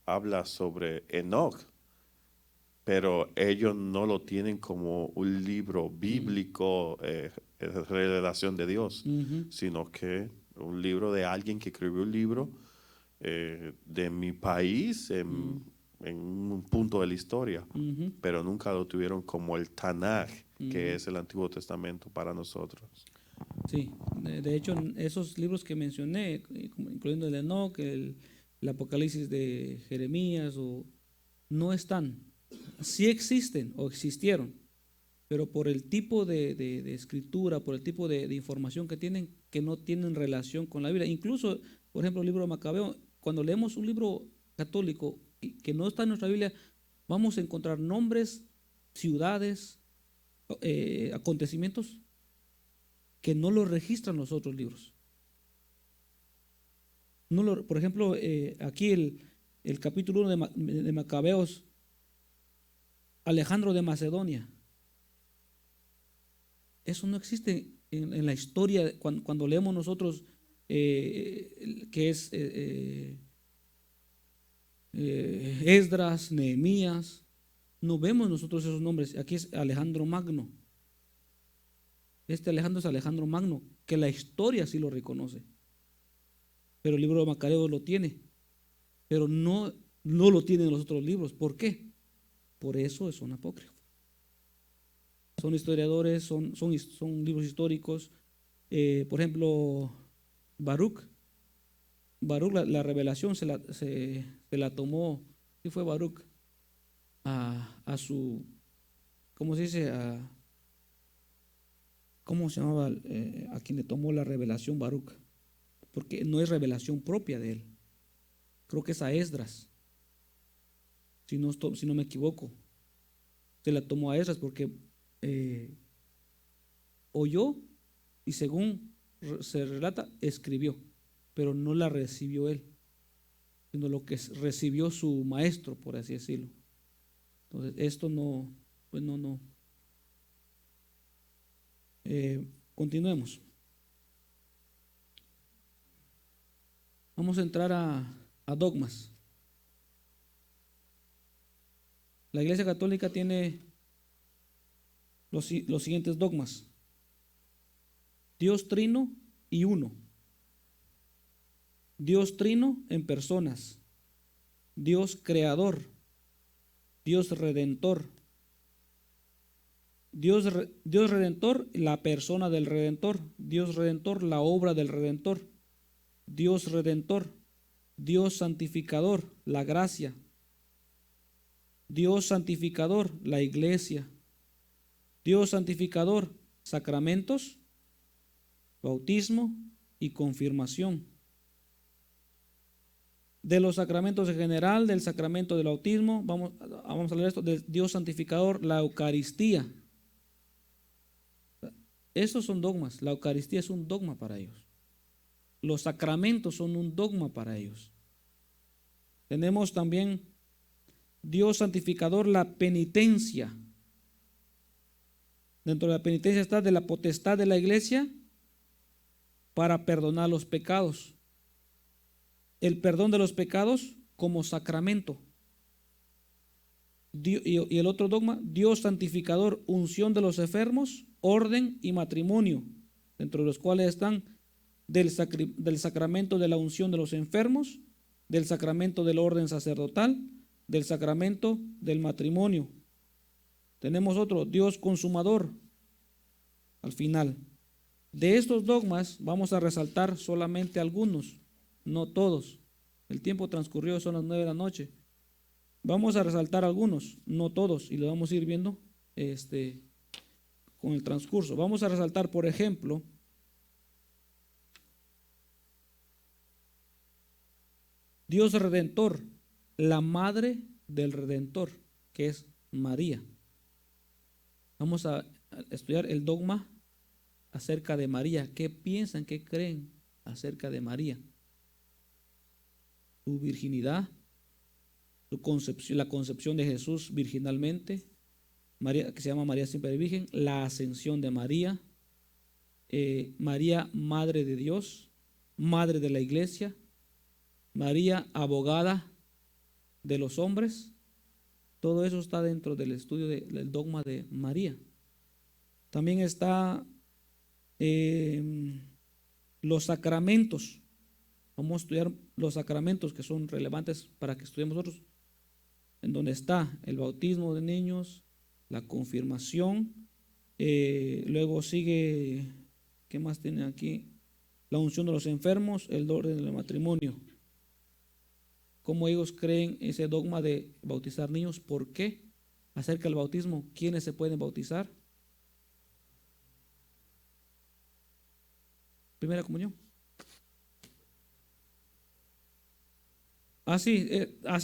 habla sobre Enoch, pero ellos no lo tienen como un libro bíblico, revelación de Dios, sino que un libro de alguien que escribió un libro de mi país en un punto de la historia, pero nunca lo tuvieron como el Tanaj, que es el Antiguo Testamento para nosotros. Sí, de hecho, esos libros que mencioné, incluyendo el Enoch, el Apocalipsis de Jeremías, no están. Sí existen o existieron, pero por el tipo de escritura, por el tipo de información que tienen, que no tienen relación con la Biblia. Incluso, por ejemplo, el libro de Macabeo, cuando leemos un libro católico que no está en nuestra Biblia, vamos a encontrar nombres, ciudades, acontecimientos que no los registran los otros libros. Por ejemplo, aquí el capítulo 1 de Macabeos, Alejandro de Macedonia. Eso no existe en la historia cuando leemos nosotros, que es Esdras, Nehemías. No vemos nosotros esos nombres. Aquí es Alejandro Magno. Alejandro es Alejandro Magno, que la historia sí lo reconoce. Pero el libro de Macabeo lo tiene. Pero no lo tienen los otros libros. ¿Por qué? Por eso son apócrifos. Son historiadores, son libros históricos. Por ejemplo, Baruch, la revelación se la tomó, ¿sí fue Baruch? A su, ¿cómo se dice? ¿Cómo se llamaba a quien le tomó la revelación Baruch? Porque no es revelación propia de él. Creo que es a Esdras, si no me equivoco. Se la tomó a Esdras porque oyó y, según se relata, escribió, pero no la recibió él, sino lo que recibió su maestro, por así decirlo. Entonces, esto no. Continuemos. Vamos a entrar a dogmas. La Iglesia Católica tiene los siguientes dogmas: Dios trino y uno. Dios trino en personas. Dios creador. Dios redentor. Dios redentor, la persona del redentor. Dios redentor, la obra del redentor. Dios redentor. Dios santificador, la gracia. Dios santificador, la iglesia. Dios santificador, sacramentos, bautismo y confirmación. De los sacramentos en general, del sacramento del bautismo, vamos a leer esto, de Dios santificador, la Eucaristía. Esos son dogmas. La Eucaristía es un dogma para ellos. Los sacramentos son un dogma para ellos. Tenemos también Dios santificador, la penitencia. Dentro de la penitencia está de la potestad de la iglesia para perdonar los pecados. El perdón de los pecados como sacramento. Y el otro dogma, Dios santificador, unción de los enfermos, orden y matrimonio, dentro de los cuales están del sacramento de la unción de los enfermos, del sacramento del orden sacerdotal, del sacramento del matrimonio. Tenemos otro, Dios consumador, al final. De estos dogmas vamos a resaltar solamente algunos, no todos. El tiempo transcurrió, son las 9 de la noche. Vamos a resaltar algunos, no todos, y lo vamos a ir viendo con el transcurso. Vamos a resaltar, por ejemplo, Dios redentor, la madre del redentor, que es María. Vamos a estudiar el dogma acerca de María. ¿Qué piensan, qué creen acerca de María? Su virginidad, la concepción de Jesús virginalmente, María, que se llama María siempre virgen, la ascensión de María, María madre de Dios, madre de la iglesia, María abogada de los hombres. Todo eso está dentro del estudio del dogma de María. También está los sacramentos. Vamos a estudiar los sacramentos que son relevantes para que estudiemos nosotros, en donde está el bautismo de niños, la confirmación, luego sigue, ¿qué más tiene aquí? La unción de los enfermos, el orden del matrimonio. ¿Cómo ellos creen ese dogma de bautizar niños? ¿Por qué? Acerca del bautismo, ¿quiénes se pueden bautizar? Primera comunión. Sí,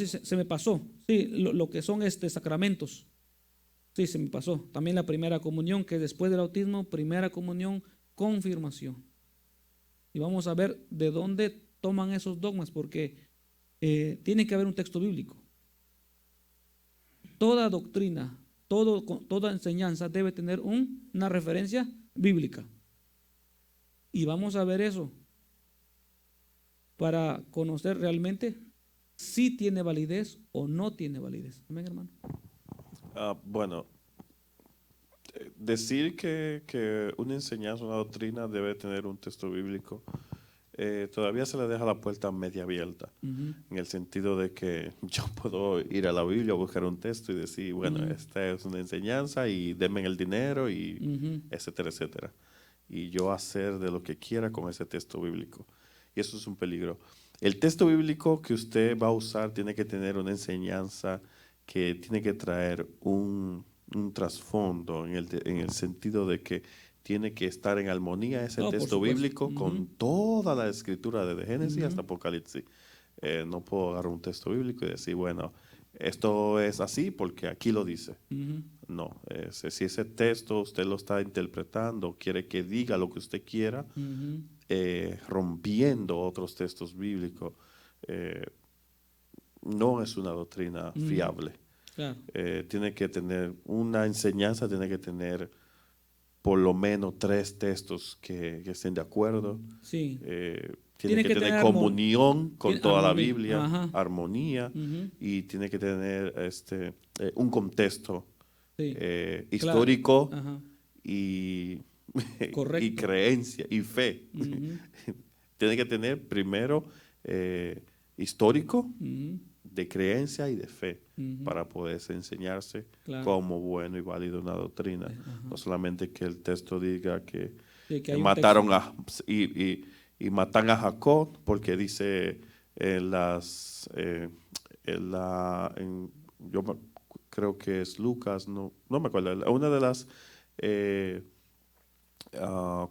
se me pasó. Sí, lo que son sacramentos. Sí, se me pasó. También la primera comunión, que es después del bautismo, primera comunión, confirmación. Y vamos a ver de dónde toman esos dogmas, porque tiene que haber un texto bíblico. Toda doctrina, toda enseñanza debe tener una referencia bíblica. Y vamos a ver eso para conocer realmente si tiene validez o no tiene validez. Amén, hermano. Bueno, decir que una enseñanza, una doctrina debe tener un texto bíblico, todavía se le deja la puerta media abierta, en el sentido de que yo puedo ir a la Biblia, buscar un texto y decir, bueno, esta es una enseñanza y denme el dinero y etcétera, etcétera. Y yo hacer de lo que quiera con ese texto bíblico. Y eso es un peligro. El texto bíblico que usted va a usar tiene que tener una enseñanza que tiene que traer un trasfondo en el sentido de que tiene que estar en armonía ese texto bíblico con toda la escritura desde Génesis hasta Apocalipsis. No puedo agarrar un texto bíblico y decir, bueno, esto es así porque aquí lo dice. No, si ese texto usted lo está interpretando, quiere que diga lo que usted quiera, rompiendo otros textos bíblicos, no es una doctrina fiable. Claro. Tiene que tener una enseñanza, tiene que tener por lo menos 3 textos que estén de acuerdo. Sí. tiene que tener comunión con tiene toda la armonía. Biblia, Ajá. armonía, Ujú. y tiene que tener un contexto Sí, histórico claro. Ajá. y, y Correcto. creencia y fe. Ujú. Tiene que tener primero histórico, Ujú. de creencia y de fe, Ujú. para poderse enseñarse Claro. como bueno y válido una doctrina. Ajá. No solamente que el texto diga que Sí, que hay un mataron texto. y matan a Jacob, porque dice en yo creo que es Lucas, no me acuerdo, una de las eh,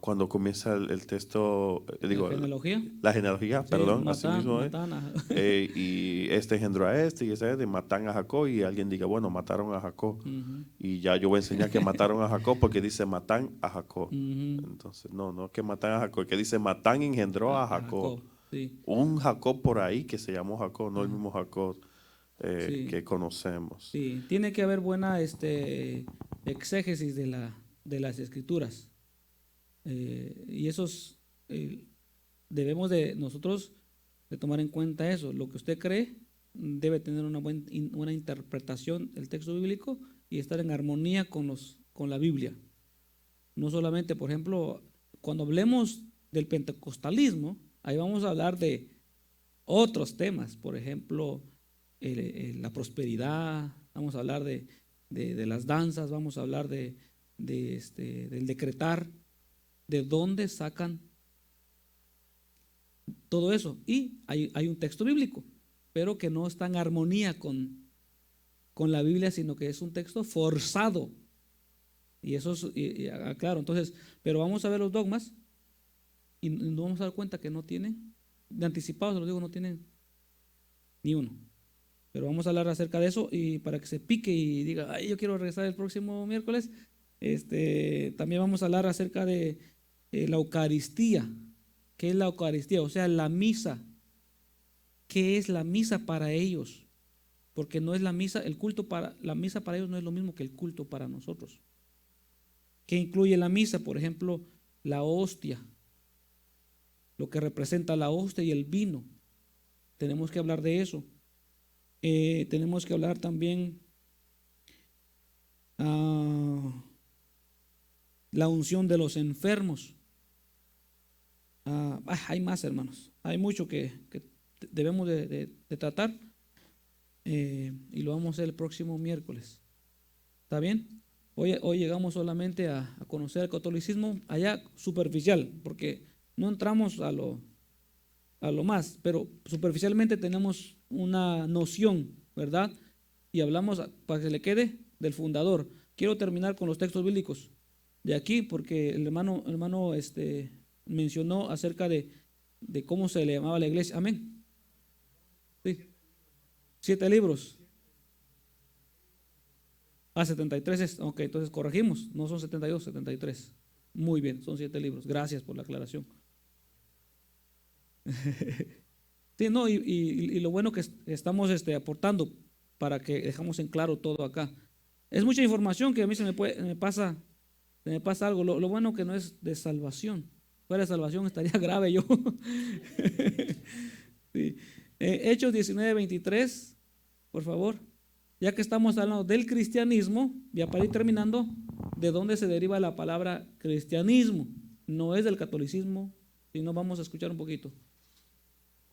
cuando comienza el texto, ¿La genealogía? la genealogía, Sí, perdón, así mismo es. matan a... Y este engendró a este y ese matan a Jacob, y alguien diga, bueno, mataron a Jacob. Ujú. Y ya yo voy a enseñar que mataron a Jacob, porque dice matan a Jacob. Ujú. Entonces, no que matan a Jacob, que dice matan engendró a Jacob. Sí, Un Jacob por ahí que se llamó Jacob, no el Ajá. mismo Jacob sí, que conocemos. sí. Tiene que haber buena exégesis de las escrituras. Y esos debemos de nosotros de tomar en cuenta eso. Lo que usted cree debe tener una buena interpretación del texto bíblico y estar en armonía con la Biblia. No solamente, por ejemplo, cuando hablemos del pentecostalismo, ahí vamos a hablar de otros temas, por ejemplo, la prosperidad, vamos a hablar de las danzas, vamos a hablar del decretar, de dónde sacan todo eso. Y hay un texto bíblico, pero que no está en armonía con la Biblia, sino que es un texto forzado. Y eso es, claro, entonces, pero vamos a ver los dogmas y nos vamos a dar cuenta que no tienen, de anticipado se los digo, no tienen ni uno. Pero vamos a hablar acerca de eso, y para que se pique y diga, ay, yo quiero regresar el próximo miércoles, también vamos a hablar acerca de la Eucaristía. ¿Qué es la Eucaristía? O sea, la misa. ¿Qué es la misa para ellos? Porque no es la misa, la misa para ellos no es lo mismo que el culto para nosotros. ¿Qué incluye la misa? Por ejemplo, la hostia, lo que representa la hostia y el vino. Tenemos que hablar de eso. Tenemos que hablar también la unción de los enfermos. Hay más, hermanos. Hay mucho que debemos de tratar, y lo vamos a hacer el próximo miércoles. ¿Está bien? Hoy llegamos solamente a conocer el catolicismo allá superficial, porque no entramos a lo más, pero superficialmente tenemos una noción, ¿verdad? Y hablamos, para que se le quede, del fundador. Quiero terminar con los textos bíblicos de aquí, porque el hermano mencionó acerca de cómo se le llamaba la iglesia. Amén. Sí. 7 libros. 73 es, ok, entonces corregimos, no son 72, 73. Muy bien, son 7 libros. Gracias por la aclaración. Sí, no, y lo bueno que estamos aportando para que dejamos en claro todo acá. Es mucha información que a mí se me pasa algo. Lo bueno que no es de salvación. Fuera de salvación estaría grave yo. Sí. Hechos 19:23, por favor. Ya que estamos hablando del cristianismo, ya para ir terminando, ¿de dónde se deriva la palabra cristianismo? No es del catolicismo, sino vamos a escuchar un poquito.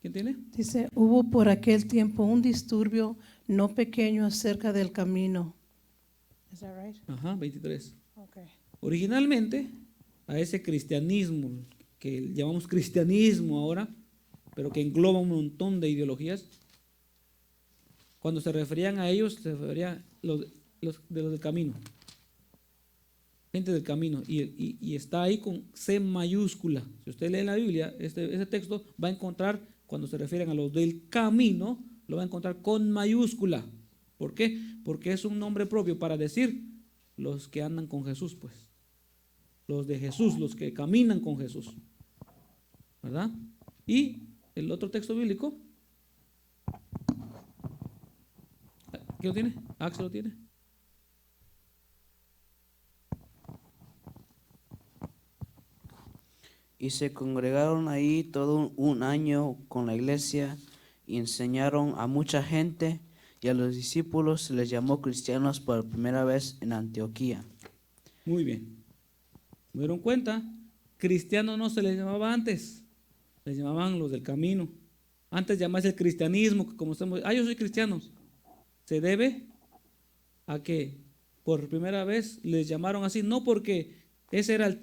¿Quién tiene? Dice, hubo por aquel tiempo un disturbio no pequeño acerca del camino. Is that right? Ajá, 23. Okay. Originalmente, a ese cristianismo, que llamamos cristianismo ahora, pero que engloba un montón de ideologías, cuando se referían a ellos, se referían los del camino, gente del camino, y está ahí con C mayúscula. Si usted lee en la Biblia, ese texto va a encontrar, cuando se refieren a los del camino, lo va a encontrar con mayúscula. ¿Por qué? Porque es un nombre propio para decir los que andan con Jesús, pues. Los de Jesús, los que caminan con Jesús. ¿Verdad? Y el otro texto bíblico, ¿qué lo tiene? ¿Axel lo tiene? Y se congregaron ahí todo un año con la iglesia y enseñaron a mucha gente, y a los discípulos se les llamó cristianos por primera vez en Antioquía. Muy bien. ¿Me dieron cuenta? Cristianos no se les llamaba antes, les llamaban los del camino. Antes llamarse el cristianismo, que como estamos, yo soy cristiano. Se debe a que por primera vez les llamaron así, no porque ese era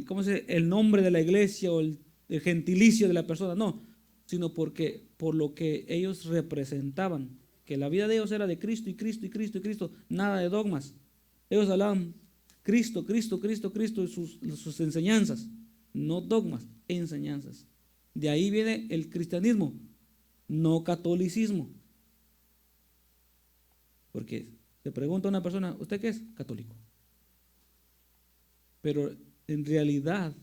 ¿cómo se dice? El nombre de la iglesia o el gentilicio de la persona, no, sino porque por lo que ellos representaban, que la vida de ellos era de Cristo y Cristo y Cristo y Cristo, nada de dogmas. Ellos hablaban Cristo, Cristo, Cristo, Cristo y sus enseñanzas, no dogmas, enseñanzas. De ahí viene el cristianismo, no catolicismo. Porque te pregunta una persona, ¿usted qué es? Católico. Pero en realidad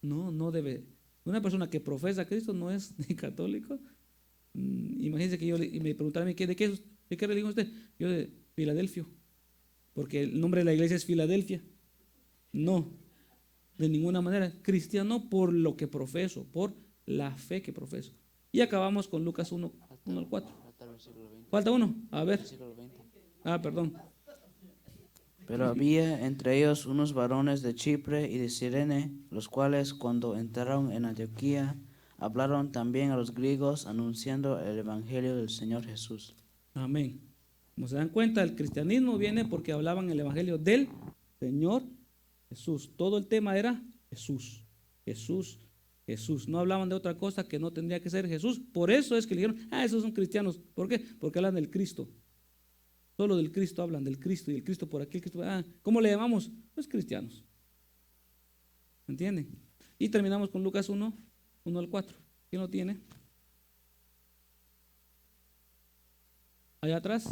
no debe. Una persona que profesa a Cristo no es ni católico. Imagínense que me preguntaran a mí, ¿de qué religión es usted? Yo de Filadelfia, porque el nombre de la iglesia es Filadelfia. No, de ninguna manera. Cristiano por lo que profeso, por la fe que profeso. Y acabamos con Lucas 1 al 4. Falta uno, a ver. Perdón. Pero había entre ellos unos varones de Chipre y de Cirene, los cuales cuando entraron en Antioquía hablaron también a los griegos, anunciando el evangelio del Señor Jesús. Amén. Como se dan cuenta, el cristianismo viene porque hablaban el evangelio del Señor Jesús. Todo el tema era Jesús, Jesús, Jesús. No hablaban de otra cosa que no tendría que ser Jesús. Por eso es que le dijeron, esos son cristianos. ¿Por qué? Porque hablan del Cristo. Solo del Cristo hablan, del Cristo y el Cristo por aquí, el Cristo. ¿Cómo le llamamos? Pues cristianos. ¿Entienden? Y terminamos con Lucas 1 al 4. ¿Quién lo tiene? Allá atrás.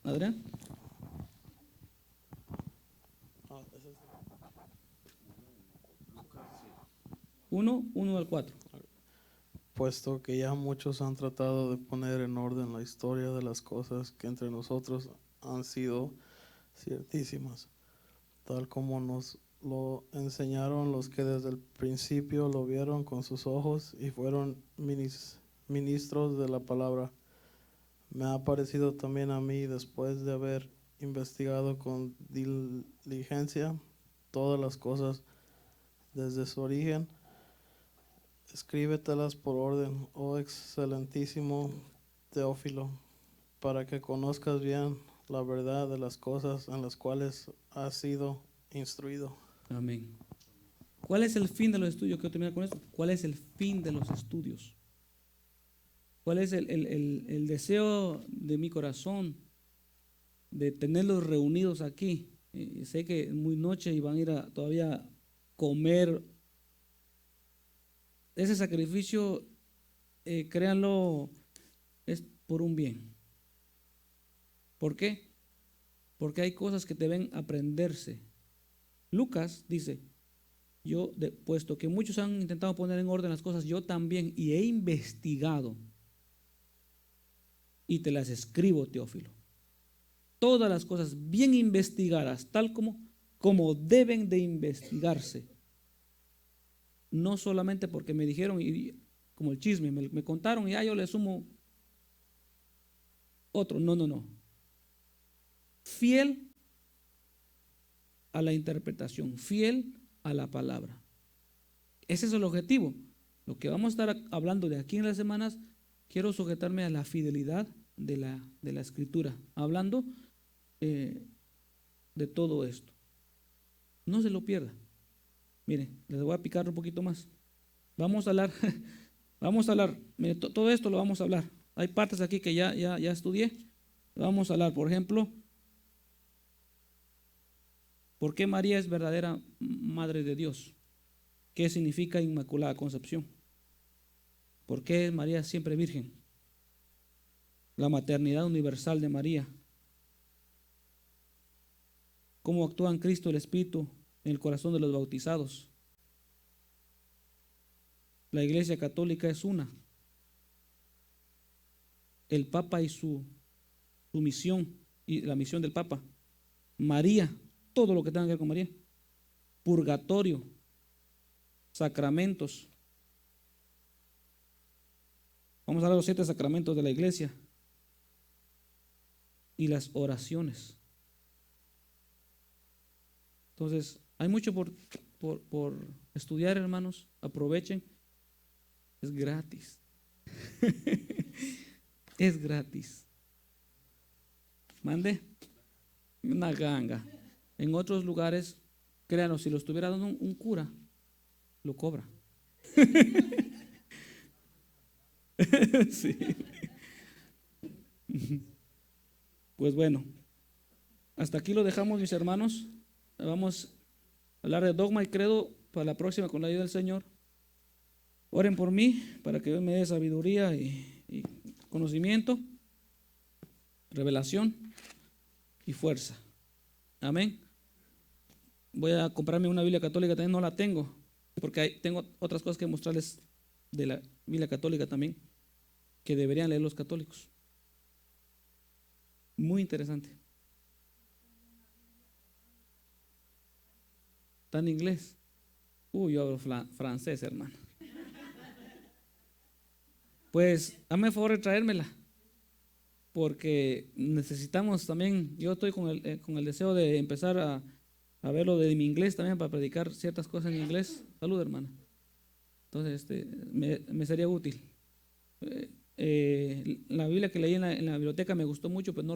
Adrián. Uno al 4. Puesto que ya muchos han tratado de poner en orden la historia de las cosas que entre nosotros han sido ciertísimas, tal como nos lo enseñaron los que desde el principio lo vieron con sus ojos y fueron ministros de la palabra. Me ha parecido también a mí, después de haber investigado con diligencia todas las cosas desde su origen, escríbetelas por orden, oh excelentísimo Teófilo, para que conozcas bien la verdad de las cosas en las cuales has sido instruido. Amén. ¿Cuál es el fin de los estudios? Quiero terminar con esto. ¿Cuál es el fin de los estudios? ¿Cuál es el deseo de mi corazón de tenerlos reunidos aquí? Sé que es muy noche y van a ir a todavía comer. Ese sacrificio, créanlo, es por un bien. ¿Por qué? Porque hay cosas que deben aprenderse. Lucas dice, puesto que muchos han intentado poner en orden las cosas, yo también, y he investigado, y te las escribo, Teófilo. Todas las cosas bien investigadas, tal como deben de investigarse. No solamente porque me dijeron, y como el chisme, me contaron y yo le sumo otro. No. Fiel a la interpretación, fiel a la palabra. Ese es el objetivo. Lo que vamos a estar hablando de aquí en las semanas, quiero sujetarme a la fidelidad de la escritura, hablando de todo esto. No se lo pierda. Mire, les voy a picar un poquito más. Vamos a hablar, mire, todo esto lo vamos a hablar. Hay partes aquí que ya estudié. Vamos a hablar, por ejemplo, ¿por qué María es verdadera Madre de Dios? ¿Qué significa Inmaculada Concepción? ¿Por qué María es siempre virgen? La maternidad universal de María. ¿Cómo actúa en Cristo el Espíritu en el corazón de los bautizados? La Iglesia Católica es una. El Papa y su misión y la misión del Papa. María, todo lo que tenga que ver con María. Purgatorio. sacramentos. Vamos a ver los 7 sacramentos de la iglesia y las oraciones. Entonces, hay mucho por estudiar, hermanos. Aprovechen. Es gratis. Es gratis. Mande. Una ganga. En otros lugares, créanos, si lo estuviera dando un cura, lo cobra. Sí. Pues bueno, hasta aquí lo dejamos, mis hermanos. Vamos a hablar de dogma y credo para la próxima con la ayuda del Señor. Oren por mí para que Dios me dé sabiduría y conocimiento, revelación y fuerza. Amén. Voy a comprarme una Biblia católica, también no la tengo, porque tengo otras cosas que mostrarles de la Biblia católica también, que deberían leer los católicos. Muy interesante. ¿Está en inglés? Yo hablo francés, hermano. Pues, hazme el favor de traérmela, porque necesitamos también, yo estoy con el deseo de empezar a ver lo de mi inglés también, para predicar ciertas cosas en inglés. Salud, hermana. Entonces, me sería útil. La Biblia que leí en la biblioteca me gustó mucho, pero no